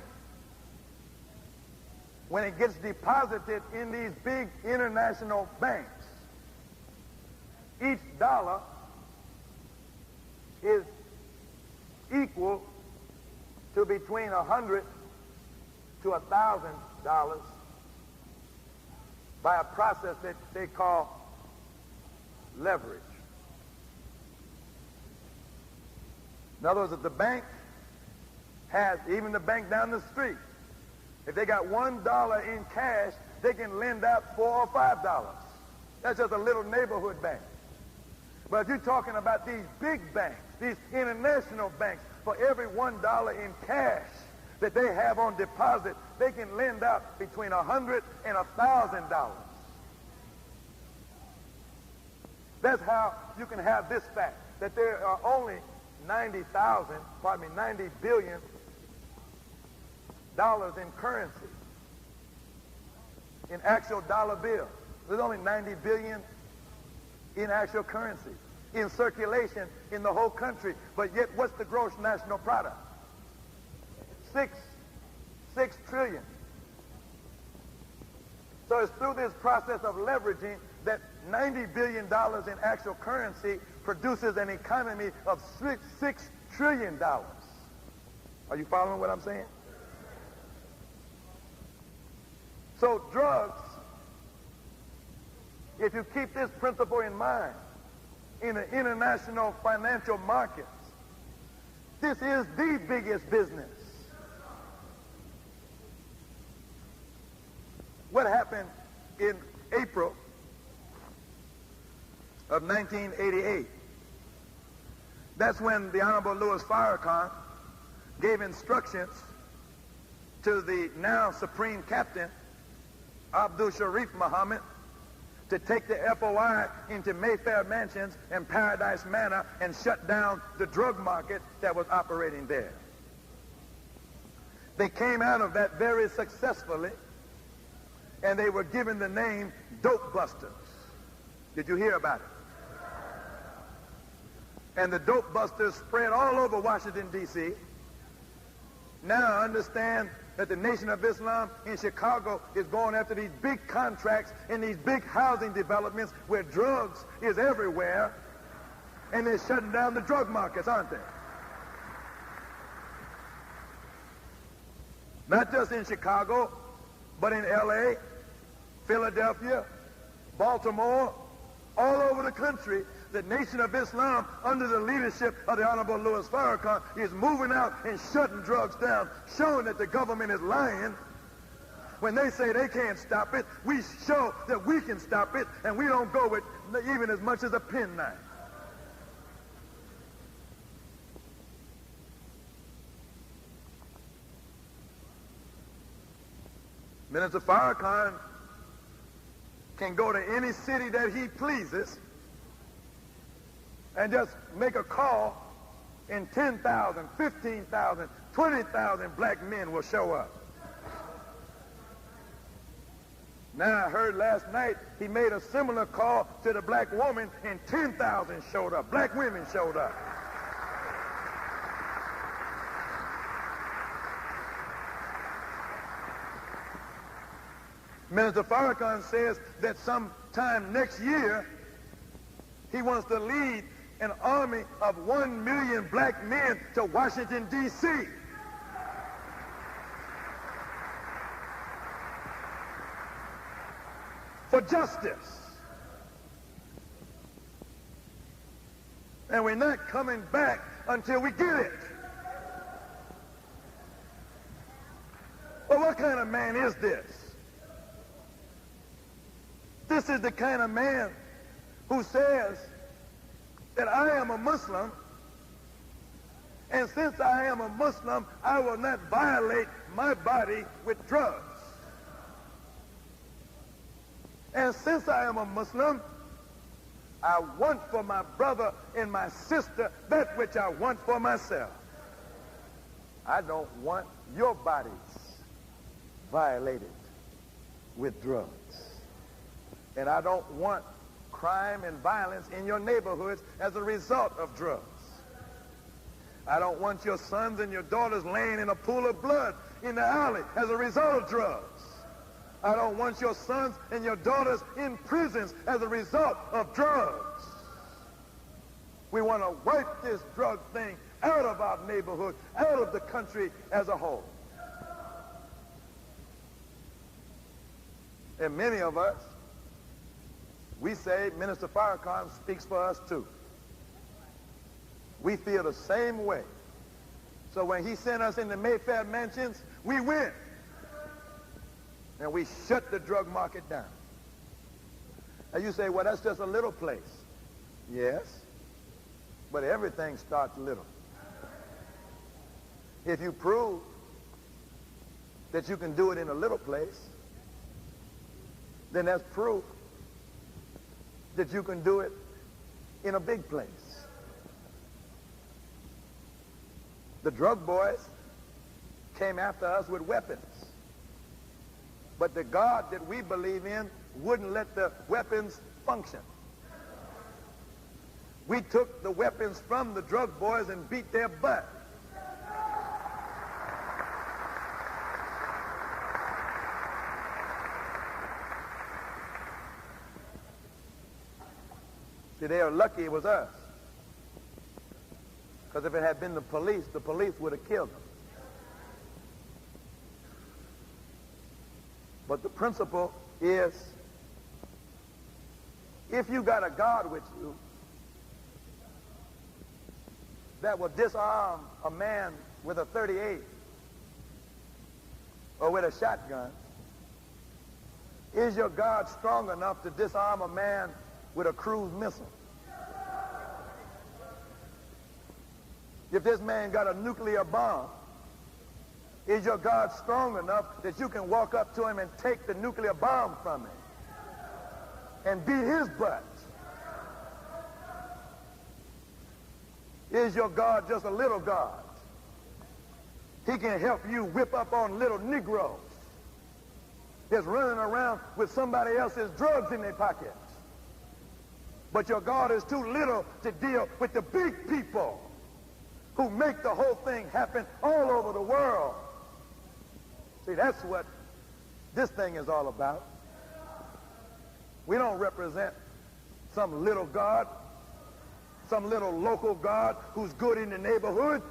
S3: when it gets deposited in these big international banks, each dollar is equal to between $100 to $1,000 by a process that they call leverage. In other words, if the bank has, even the bank down the street, if they got $1 in cash, they can lend out $4 or $5. That's just a little neighborhood bank. But if you're talking about these big banks, these international banks, for every $1 in cash that they have on deposit, they can lend out between $100 and $1,000. That's how you can have this fact. that there are only $90 billion in currency, in actual dollar bills. There's only 90 billion in actual currency, in circulation in the whole country. But yet, what's the gross national product? 6 trillion. So it's through this process of leveraging that $90 billion in actual currency produces an economy of $6 trillion. Are you following what I'm saying? So drugs, if you keep this principle in mind, in the international financial markets, this is the biggest business. What happened in April of 1988? That's when the Honorable Louis Farrakhan gave instructions to the now Supreme Captain, Abdul Alim Muhammad, to take the FOI into Mayfair Mansions and Paradise Manor and shut down the drug market that was operating there. They came out of that very successfully, and they were given the name Dope Busters. Did you hear about it? And the Dope Busters spread all over Washington, D.C. Now I understand that the Nation of Islam in Chicago is going after these big contracts in these big housing developments where drugs is everywhere, and they're shutting down the drug markets, aren't they? Not just in Chicago, but in L.A., Philadelphia, Baltimore, all over the country. The Nation of Islam, under the leadership of the Honorable Louis Farrakhan, is moving out and shutting drugs down, showing that the government is lying. When they say they can't stop it, we show that we can stop it, and we don't go with even as much as a penknife. Minister Farrakhan can go to any city that he pleases and just make a call, and 10,000, 15,000, 20,000 black men will show up. Now I heard last night he made a similar call to the black woman, and 10,000 showed up. Black women showed up. Minister Farrakhan says that sometime next year he wants to lead an army of 1 million black men to Washington, D.C. for justice. And we're not coming back until we get it. Well, what kind of man is this? This is the kind of man who says that I am a Muslim, and since I am a Muslim, I will not violate my body with drugs. And since I am a Muslim, I want for my brother and my sister that which I want for myself. I don't want your bodies violated with drugs. And I don't want crime and violence in your neighborhoods as a result of drugs. I don't want your sons and your daughters laying in a pool of blood in the alley as a result of drugs. I don't want your sons and your daughters in prisons as a result of drugs. We want to wipe this drug thing out of our neighborhood, out of the country as a whole. And many of us, we say Minister Farrakhan speaks for us too. We feel the same way. So when he sent us into Mayfair Mansions, we went. And we shut the drug market down. And you say, well, that's just a little place. Yes, but everything starts little. If you prove that you can do it in a little place, then that's proof that you can do it in a big place. The drug boys came after us with weapons. But the God that we believe in wouldn't let the weapons function. We took the weapons from the drug boys and beat their butt. See, they are lucky it was us. Because if it had been the police would have killed them. But the principle is, if you got a God with you that will disarm a man with a 38 or with a shotgun, is your God strong enough to disarm a man with a cruise missile? If this man got a nuclear bomb, is your God strong enough that you can walk up to him and take the nuclear bomb from him and beat his butt? Is your God just a little God? He can help you whip up on little Negroes that's running around with somebody else's drugs in their pockets. But your God is too little to deal with the big people who make the whole thing happen all over the world. See, that's what this thing is all about. We don't represent some little God, some little local God who's good in the neighborhood.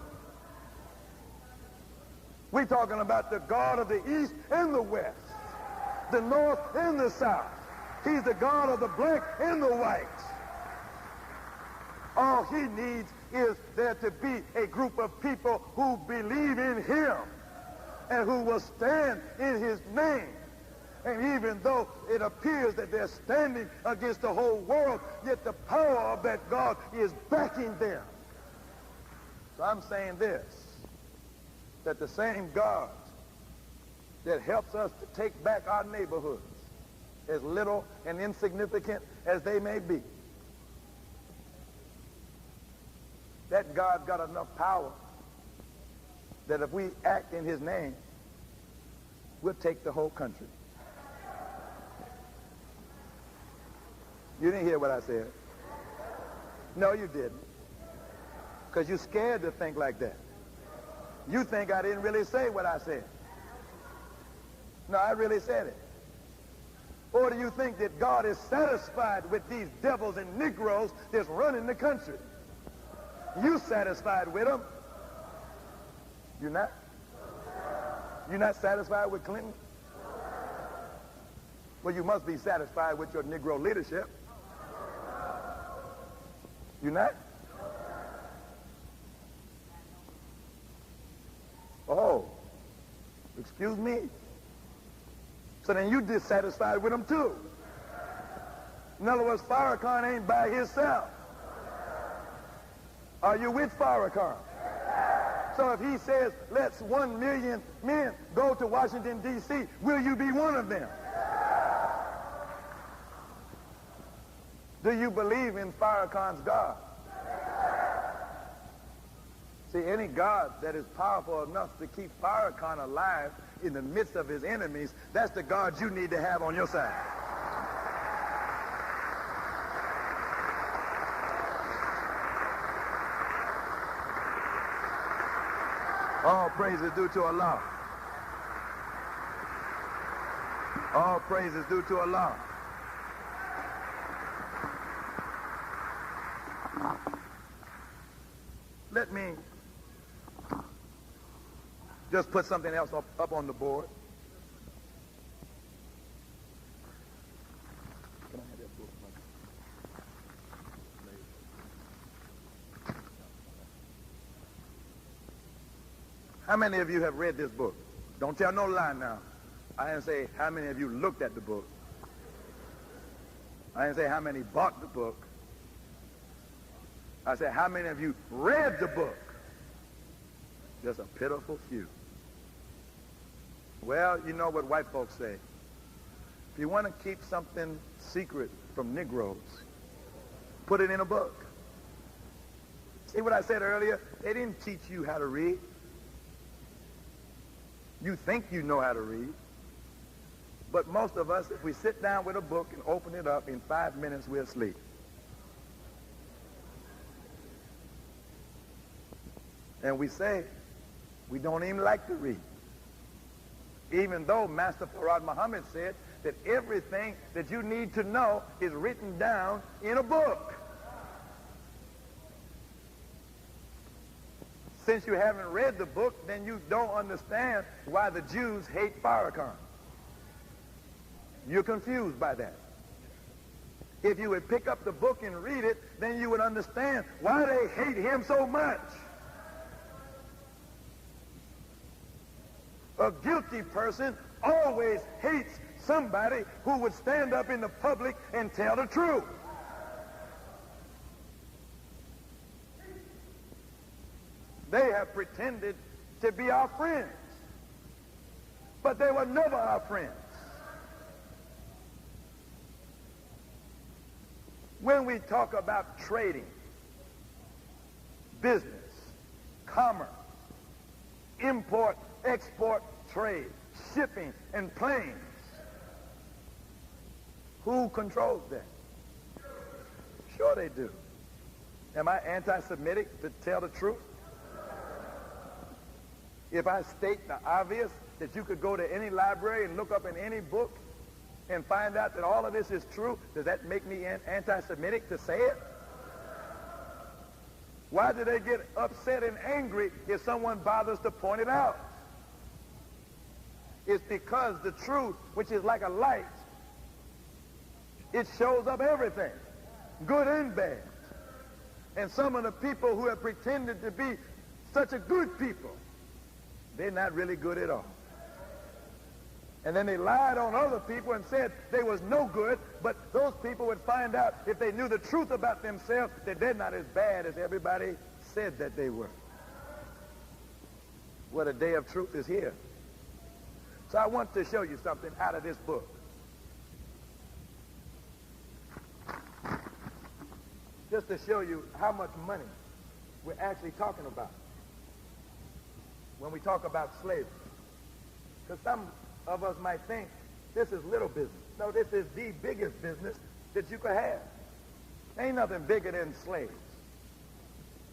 S3: We're talking about the God of the East and the West, the North and the South. He's the God of the black and the white. All he needs is there to be a group of people who believe in him and who will stand in his name. And even though it appears that they're standing against the whole world, yet the power of that God is backing them. So I'm saying this, that the same God that helps us to take back our neighborhoods, as little and insignificant as they may be, that God got enough power that if we act in his name, we'll take the whole country. You didn't hear what I said. No, you didn't. Because you're scared to think like that. You think I didn't really say what I said. No, I really said it. Or do you think that God is satisfied with these devils and Negroes that's running the country? You satisfied with them? You're not? You're not satisfied with Clinton? Well, you must be satisfied with your Negro leadership. You're not? Oh, excuse me. So then you're dissatisfied with them too. In other words, Farrakhan ain't by himself. Are you with Farrakhan? So if he says, let's 1 million men go to Washington, D.C., will you be one of them? Do you believe in Farrakhan's God? See, any God that is powerful enough to keep Farrakhan alive in the midst of his enemies, that's the God you need to have on your side. All praise is due to Allah. All praise is due to Allah. Let me just put something else up on the board. Can I have that book? How many of you have read this book? Don't tell no lie now. I didn't say how many of you looked at the book. I didn't say how many bought the book. I said how many of you read the book? Just a pitiful few. Well, you know what white folks say. If you want to keep something secret from Negroes, put it in a book. See what I said earlier? They didn't teach you how to read. You think you know how to read. But most of us, if we sit down with a book and open it up, in 5 minutes we're asleep. And we say we don't even like to read. Even though Master Farad Muhammad said that everything that you need to know is written down in a book. Since you haven't read the book, then you don't understand why the Jews hate Farrakhan. You're confused by that. If you would pick up the book and read it, then you would understand why they hate him so much. A guilty person always hates somebody who would stand up in the public and tell the truth. They have pretended to be our friends, but they were never our friends. When we talk about trading, business, commerce, import, export, trade, shipping, and planes, who controls that? Sure they do. Am I anti-Semitic to tell the truth? If I state the obvious, that you could go to any library and look up in any book and find out that all of this is true, does that make me anti-Semitic to say it? Why do they get upset and angry if someone bothers to point it out? It's because the truth, which is like a light, it shows up everything, good and bad. And some of the people who have pretended to be such a good people, they're not really good at all. And then they lied on other people and said they was no good, but those people would find out, if they knew the truth about themselves, that they're not as bad as everybody said that they were. Well, the day of truth is here. So I want to show you something out of this book. Just to show you how much money we're actually talking about when we talk about slavery. Because some of us might think this is little business. No, this is the biggest business that you could have. Ain't nothing bigger than slaves.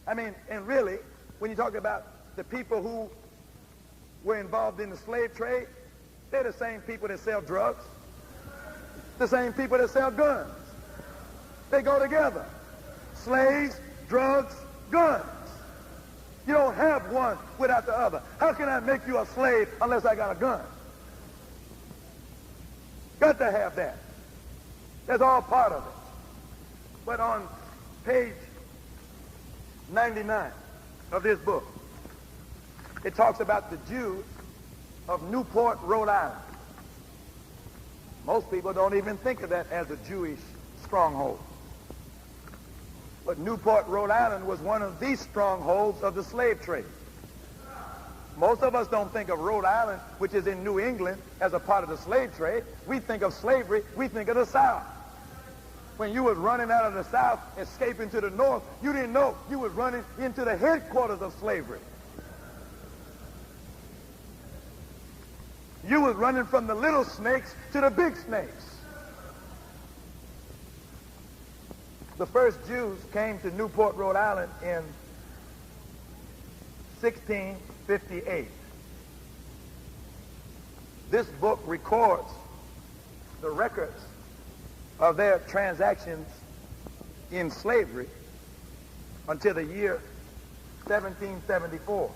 S3: I mean, and really, when you talk about the people who were involved in the slave trade, they're the same people that sell drugs, the same people that sell guns. They go together. Slaves, drugs, guns. You don't have one without the other. How can I make you a slave unless I got a gun? Got to have that. That's all part of it. But on page 99 of this book, it talks about the Jews of Newport, Rhode Island. Most people don't even think of that as a Jewish stronghold. But Newport, Rhode Island was one of the strongholds of the slave trade. Most of us don't think of Rhode Island, which is in New England, as a part of the slave trade. We think of slavery, we think of the South. When you was running out of the South, escaping to the North, you didn't know you was running into the headquarters of slavery. You was running from the little snakes to the big snakes. The first Jews came to Newport, Rhode Island in 1658. This book records the records of their transactions in slavery until the year 1774.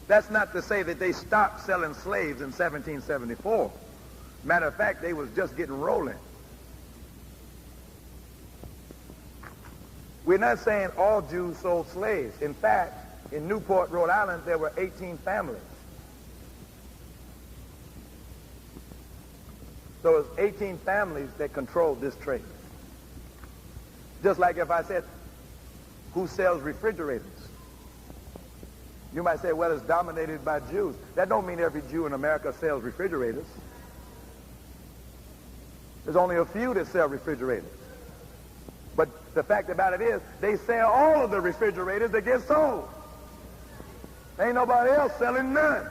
S3: That's not to say that they stopped selling slaves in 1774. Matter of fact, they was just getting rolling. We're not saying all Jews sold slaves. In fact, in Newport, Rhode Island, there were 18 families. So it's 18 families that controlled this trade. Just like if I said, who sells refrigerators? You might say, well, it's dominated by Jews. That don't mean every Jew in America sells refrigerators. There's only a few that sell refrigerators. But the fact about it is, they sell all of the refrigerators that get sold. Ain't nobody else selling none.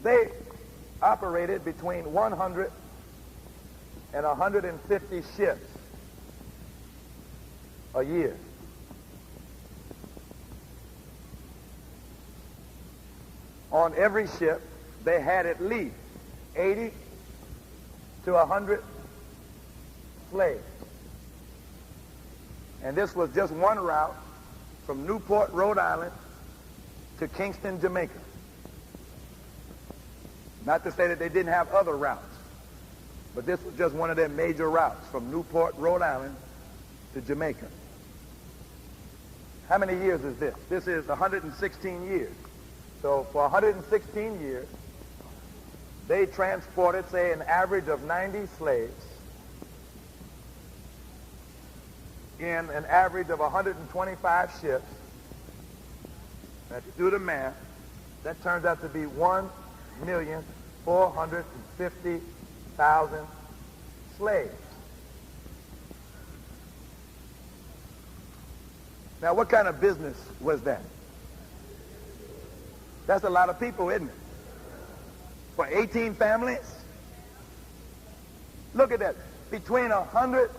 S3: They operated between 100 and 150 ships a year. On every ship, they had at least 80 to 100 slaves. And this was just one route from Newport, Rhode Island to Kingston, Jamaica. Not to say that they didn't have other routes, but this was just one of their major routes from Newport, Rhode Island to Jamaica. How many years is this? This is 116 years. So for 116 years, they transported, say, an average of 90 slaves in an average of 125 ships. Now, if you do the math, that turns out to be 1,450,000 slaves. Now, what kind of business was that? That's a lot of people, isn't it? For 18 families? Look at that. Between 100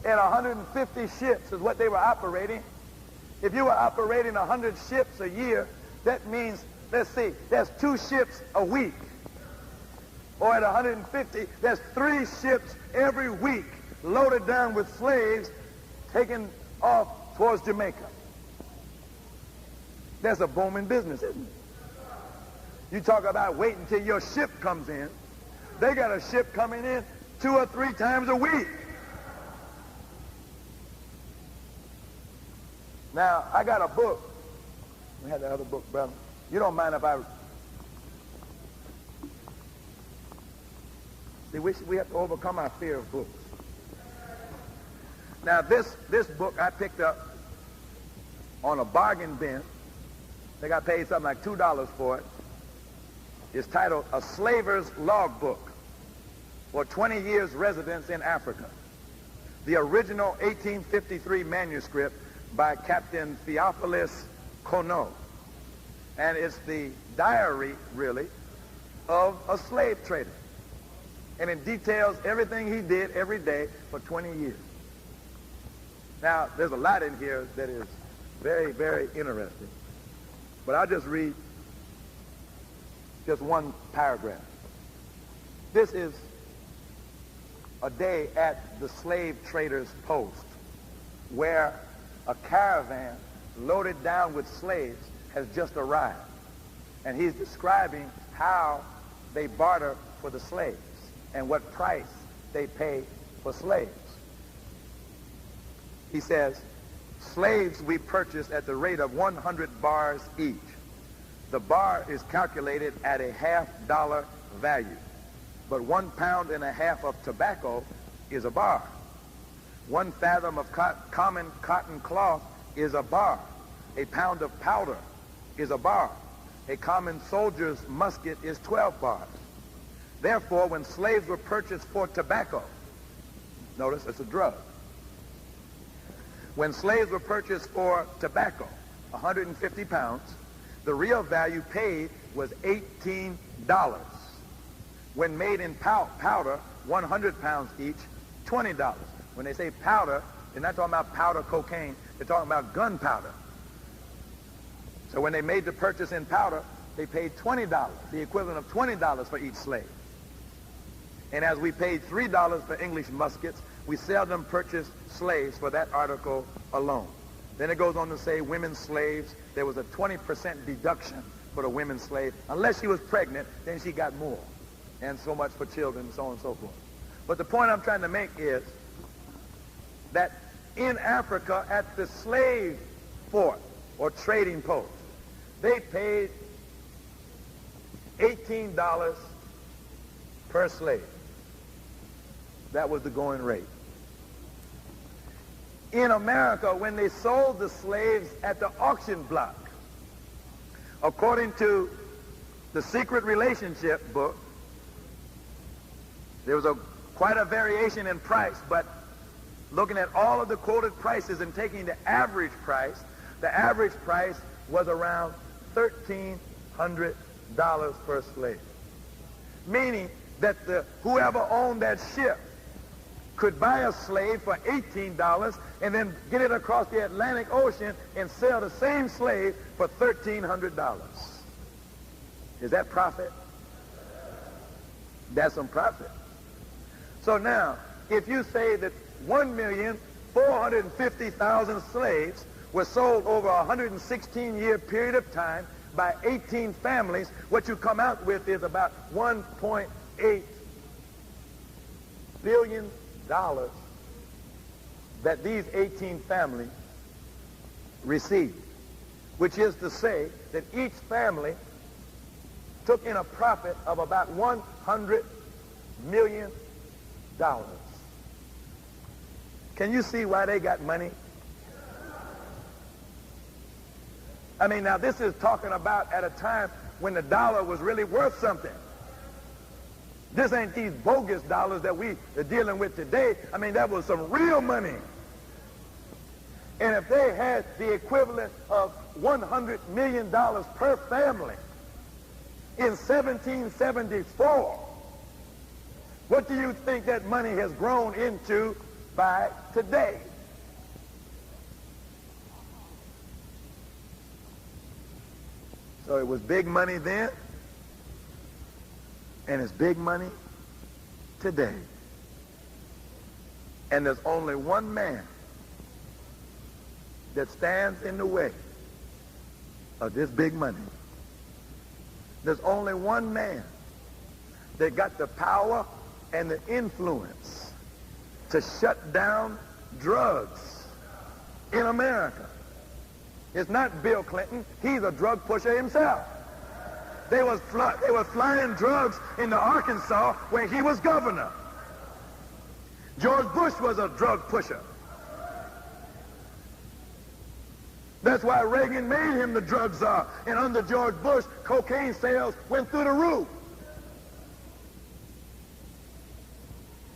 S3: and 150 ships is what they were operating. If you were operating 100 ships a year, that means, let's see, that's 2 ships a week. Or at 150, that's 3 ships every week loaded down with slaves taken off towards Jamaica. That's a booming business, isn't it? You talk about waiting until your ship comes in. They got a ship coming in 2 or 3 times a week. Now, I got a book. We had the other book, brother. You don't mind if I... See, we have to overcome our fear of books. Now, this book I picked up on a bargain bin. I think I paid something like $2 for it. It's titled A Slaver's Logbook for 20 Years Residence in Africa. The original 1853 manuscript by Captain Theophilus Kono. And it's the diary, really, of a slave trader. And it details everything he did every day for 20 years. Now, there's a lot in here that is very, very interesting. But I'll just read just one paragraph. This is a day at the slave trader's post where a caravan loaded down with slaves has just arrived. And he's describing how they barter for the slaves and what price they pay for slaves. He says, slaves we purchase at the rate of 100 bars each. The bar is calculated at a $50 value, but 1.5 pounds of tobacco is a bar. 1 fathom of common cotton cloth is a bar. A pound of powder is a bar. A common soldier's musket is 12 bars. Therefore, when slaves were purchased for tobacco, notice it's a drug. When slaves were purchased for tobacco, 150 pounds, the real value paid was $18. When made in powder, 100 pounds each, $20. When they say powder, they're not talking about powder cocaine, they're talking about gunpowder. So when they made the purchase in powder, they paid $20, the equivalent of $20 for each slave. And as we paid $3 for English muskets, we seldom purchased slaves for that article alone. Then it goes on to say women slaves, there was a 20% deduction for the women slave. Unless she was pregnant, then she got more. And so much for children, so on and so forth. But the point I'm trying to make is that in Africa, at the slave fort or trading post, they paid $18 per slave. That was the going rate. In America, when they sold the slaves at the auction block, according to the Secret Relationship book, There was quite a variation in price, but looking at all of the quoted prices and taking the average price was around $1,300 per slave. Meaning that whoever owned that ship could buy a slave for $18 and then get it across the Atlantic Ocean and sell the same slave for $1,300. Is that profit? That's some profit. So now, if you say that 1,450,000 slaves were sold over a 116-year period of time by 18 families, what you come out with is about $1.8 billion that these 18 families received, which is to say that each family took in a profit of about $100 million. Can you see why they got money? I mean, now this is talking about at a time when the dollar was really worth something. This ain't these bogus dollars that we are dealing with today. I mean, that was some real money. And if they had the equivalent of $100 million per family in 1774, what do you think that money has grown into by today? So it was big money then, and it's big money today. And there's only one man that stands in the way of this big money. There's only one man that got the power and the influence to shut down drugs in America. It's not Bill Clinton. He's a drug pusher himself. They was flying drugs into Arkansas when he was governor. George Bush was a drug pusher. That's why Reagan made him the drug czar. And under George Bush, cocaine sales went through the roof.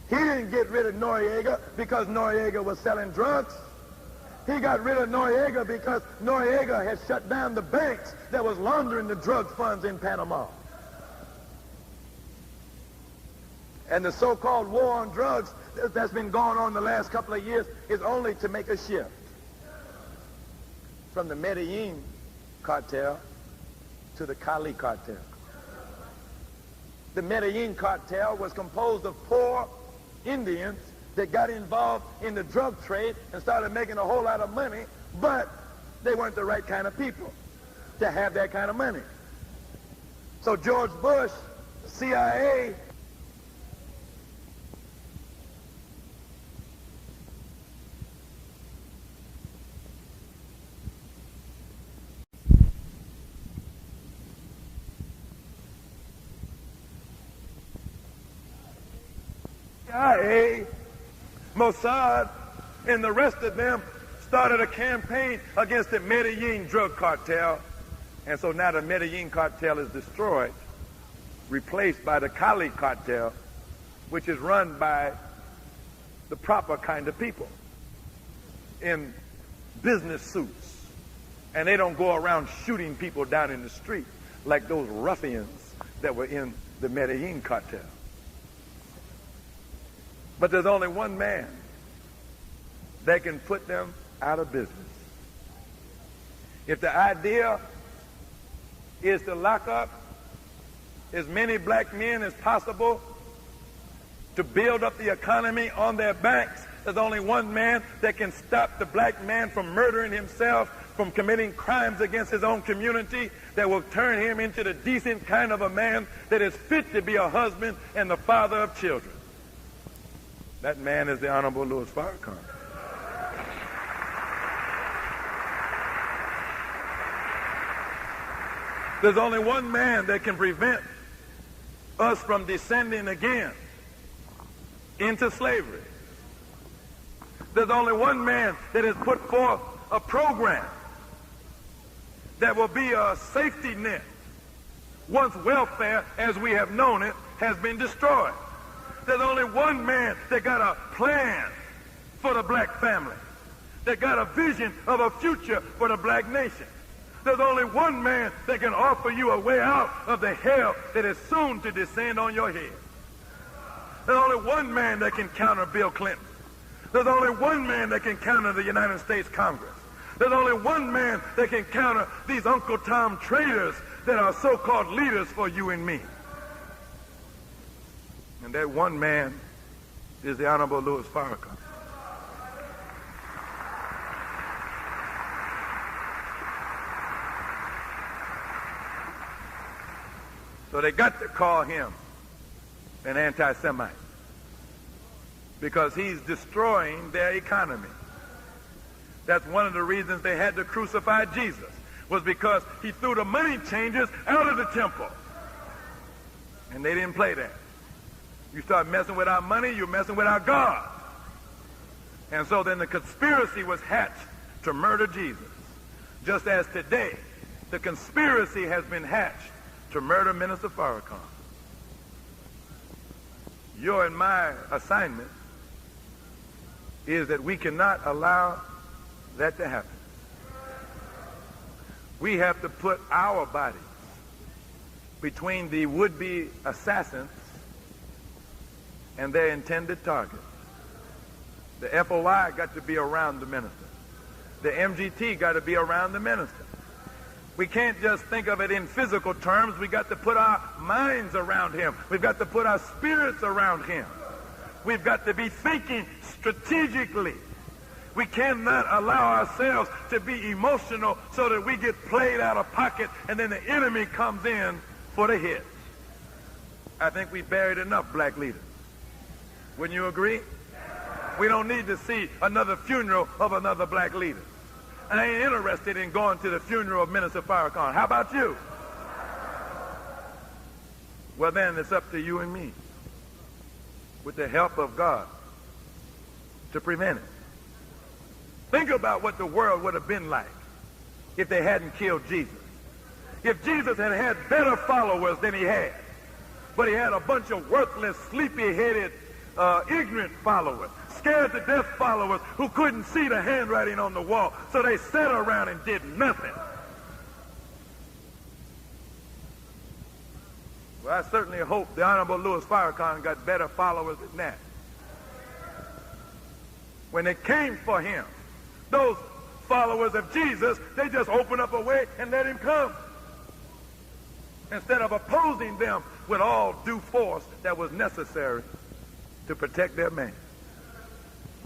S3: He didn't get rid of Noriega because Noriega was selling drugs. He got rid of Noriega because Noriega had shut down the banks that was laundering the drug funds in Panama. And the so-called war on drugs that's been going on the last couple of years is only to make a shift from the Medellin cartel to the Cali cartel. The Medellin cartel was composed of poor Indians that got involved in the drug trade and started making a whole lot of money, but they weren't the right kind of people to have that kind of money. So George Bush, CIA, Mossad, and the rest of them started a campaign against the Medellin drug cartel. And so now the Medellin cartel is destroyed, replaced by the Cali cartel, which is run by the proper kind of people in business suits. And they don't go around shooting people down in the street like those ruffians that were in the Medellin cartel. But there's only one man that can put them out of business. If the idea is to lock up as many black men as possible to build up the economy on their backs, there's only one man that can stop the black man from murdering himself, from committing crimes against his own community, that will turn him into the decent kind of a man that is fit to be a husband and the father of children. That man is the Honorable Louis Farrakhan. There's only one man that can prevent us from descending again into slavery. There's only one man that has put forth a program that will be a safety net once welfare, as we have known it, has been destroyed.
S2: There's only one man that got a plan for the black family, that got a vision of a future for the black nation. There's only one man that can offer you a way out of the hell that is soon to descend on your head. There's only one man that can counter Bill Clinton. There's only one man that can counter the United States Congress. There's only one man that can counter these Uncle Tom traitors that are so-called leaders for you and me. And that one man is the Honorable Louis Farrakhan. So they got to call him an anti-Semite because he's destroying their economy. That's one of the reasons they had to crucify Jesus, was because he threw the money changers out of the temple. And they didn't play that. You start messing with our money, you're messing with our God. And so then the conspiracy was hatched to murder Jesus. Just as today, the conspiracy has been hatched to murder Minister Farrakhan. Your and my assignment is that we cannot allow that to happen. We have to put our bodies between the would-be assassins and their intended target. The FOI got to be around the minister. The MGT got to be around the minister. We can't just think of it in physical terms. We got to put our minds around him. We've got to put our spirits around him. We've got to be thinking strategically. We cannot allow ourselves to be emotional so that we get played out of pocket and then the enemy comes in for the hit. I think we buried enough black leaders. Wouldn't you agree? We don't need to see another funeral of another black leader. I ain't interested in going to the funeral of Minister Farrakhan. How about you? Well, then it's up to you and me, with the help of God, to prevent it. Think about what the world would have been like if they hadn't killed Jesus. If Jesus had had better followers than he had, but he had a bunch of worthless, sleepy-headed, ignorant followers, scared to death followers who couldn't see the handwriting on the wall, so they sat around and did nothing. Well, I certainly hope the Honorable Louis Farrakhan got better followers than that. When they came for him, those followers of Jesus, they just opened up a way and let him come, instead of opposing them with all due force that was necessary to protect their man.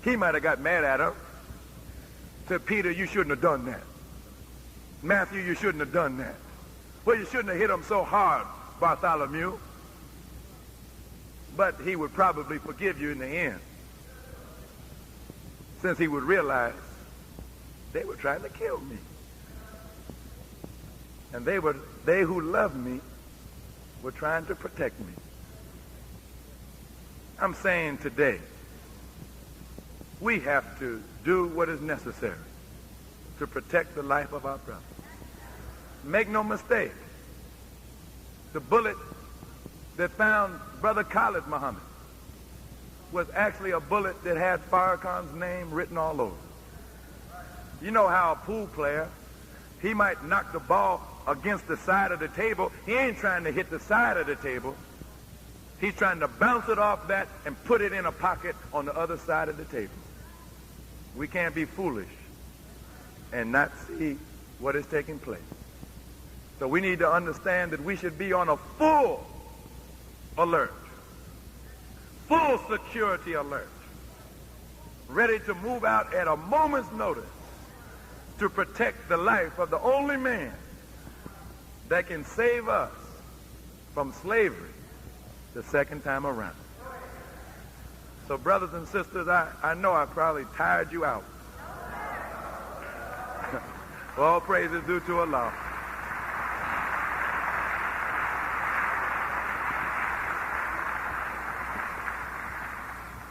S2: He might have got mad at him. Said, Peter, you shouldn't have done that. Matthew, you shouldn't have done that. Well, you shouldn't have hit him so hard, Bartholomew. But he would probably forgive you in the end, since he would realize they were trying to kill me. And they who loved me were trying to protect me. I'm saying today, we have to do what is necessary to protect the life of our brother. Make no mistake, the bullet that found Brother Khalid Muhammad was actually a bullet that had Farrakhan's name written all over. You know how a pool player, he might knock the ball against the side of the table. He ain't trying to hit the side of the table. He's trying to bounce it off that and put it in a pocket on the other side of the table. We can't be foolish and not see what is taking place. So we need to understand that we should be on a full alert, full security alert, ready to move out at a moment's notice to protect the life of the only man that can save us from slavery the second time around. So brothers and sisters, I know I probably tired you out. All praise is due to Allah.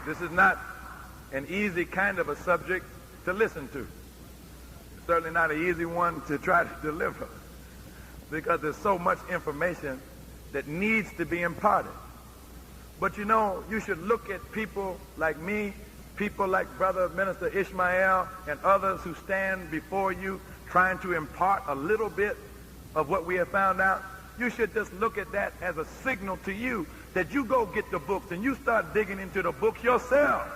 S2: This is not an easy kind of a subject to listen to. It's certainly not an easy one to try to deliver, because there's so much information that needs to be imparted.
S3: But you know, you should look at people like me, people like Brother Minister Ishmael and others who stand before you trying to impart a little bit of what we have found out. You should just look at that as a signal to you that you go get the books and you start digging into the books yourself.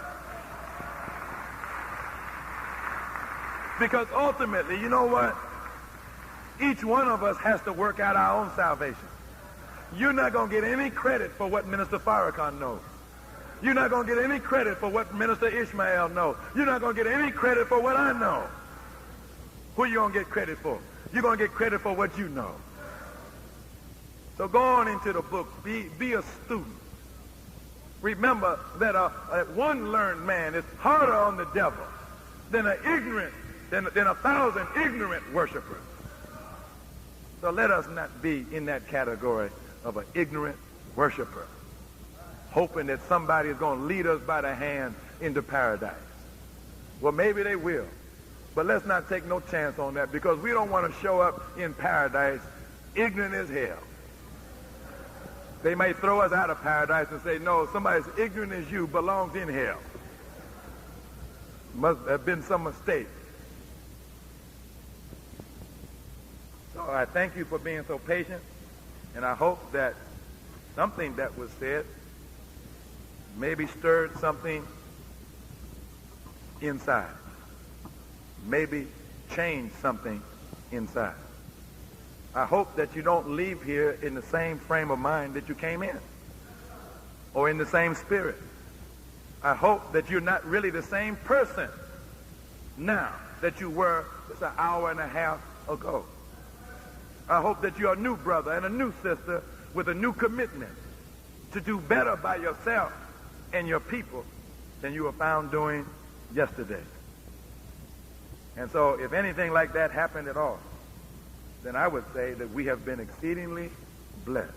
S3: Because ultimately, you know what? Each one of us has to work out our own salvation. You're not going to get any credit for what Minister Farrakhan knows. You're not going to get any credit for what Minister Ishmael knows. You're not going to get any credit for what I know. Who are you going to get credit for? You're going to get credit for what you know. So go on into the books. Be a student. Remember that one learned man is harder on the devil than than 1,000 ignorant worshipers. So let us not be in that category of an ignorant worshiper, hoping that somebody is going to lead us by the hand into paradise. Well, maybe they will, but let's not take no chance on that, because we don't want to show up in paradise ignorant as hell. They may throw us out of paradise and say, no, somebody as ignorant as you belongs in hell. Must have been some mistake. So I thank you for being so patient, and I hope that something that was said maybe stirred something inside, maybe changed something inside. I hope that you don't leave here in the same frame of mind that you came in, or in the same spirit. I hope that you're not really the same person now that you were just an hour and a half ago. I hope that you're a new brother and a new sister with a new commitment to do better by yourself and your people than you were found doing yesterday. And so if anything like that happened at all, then I would say that we have been exceedingly blessed.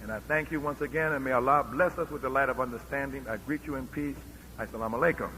S3: And I thank you once again, and may Allah bless us with the light of understanding. I greet you in peace. Assalamu alaikum.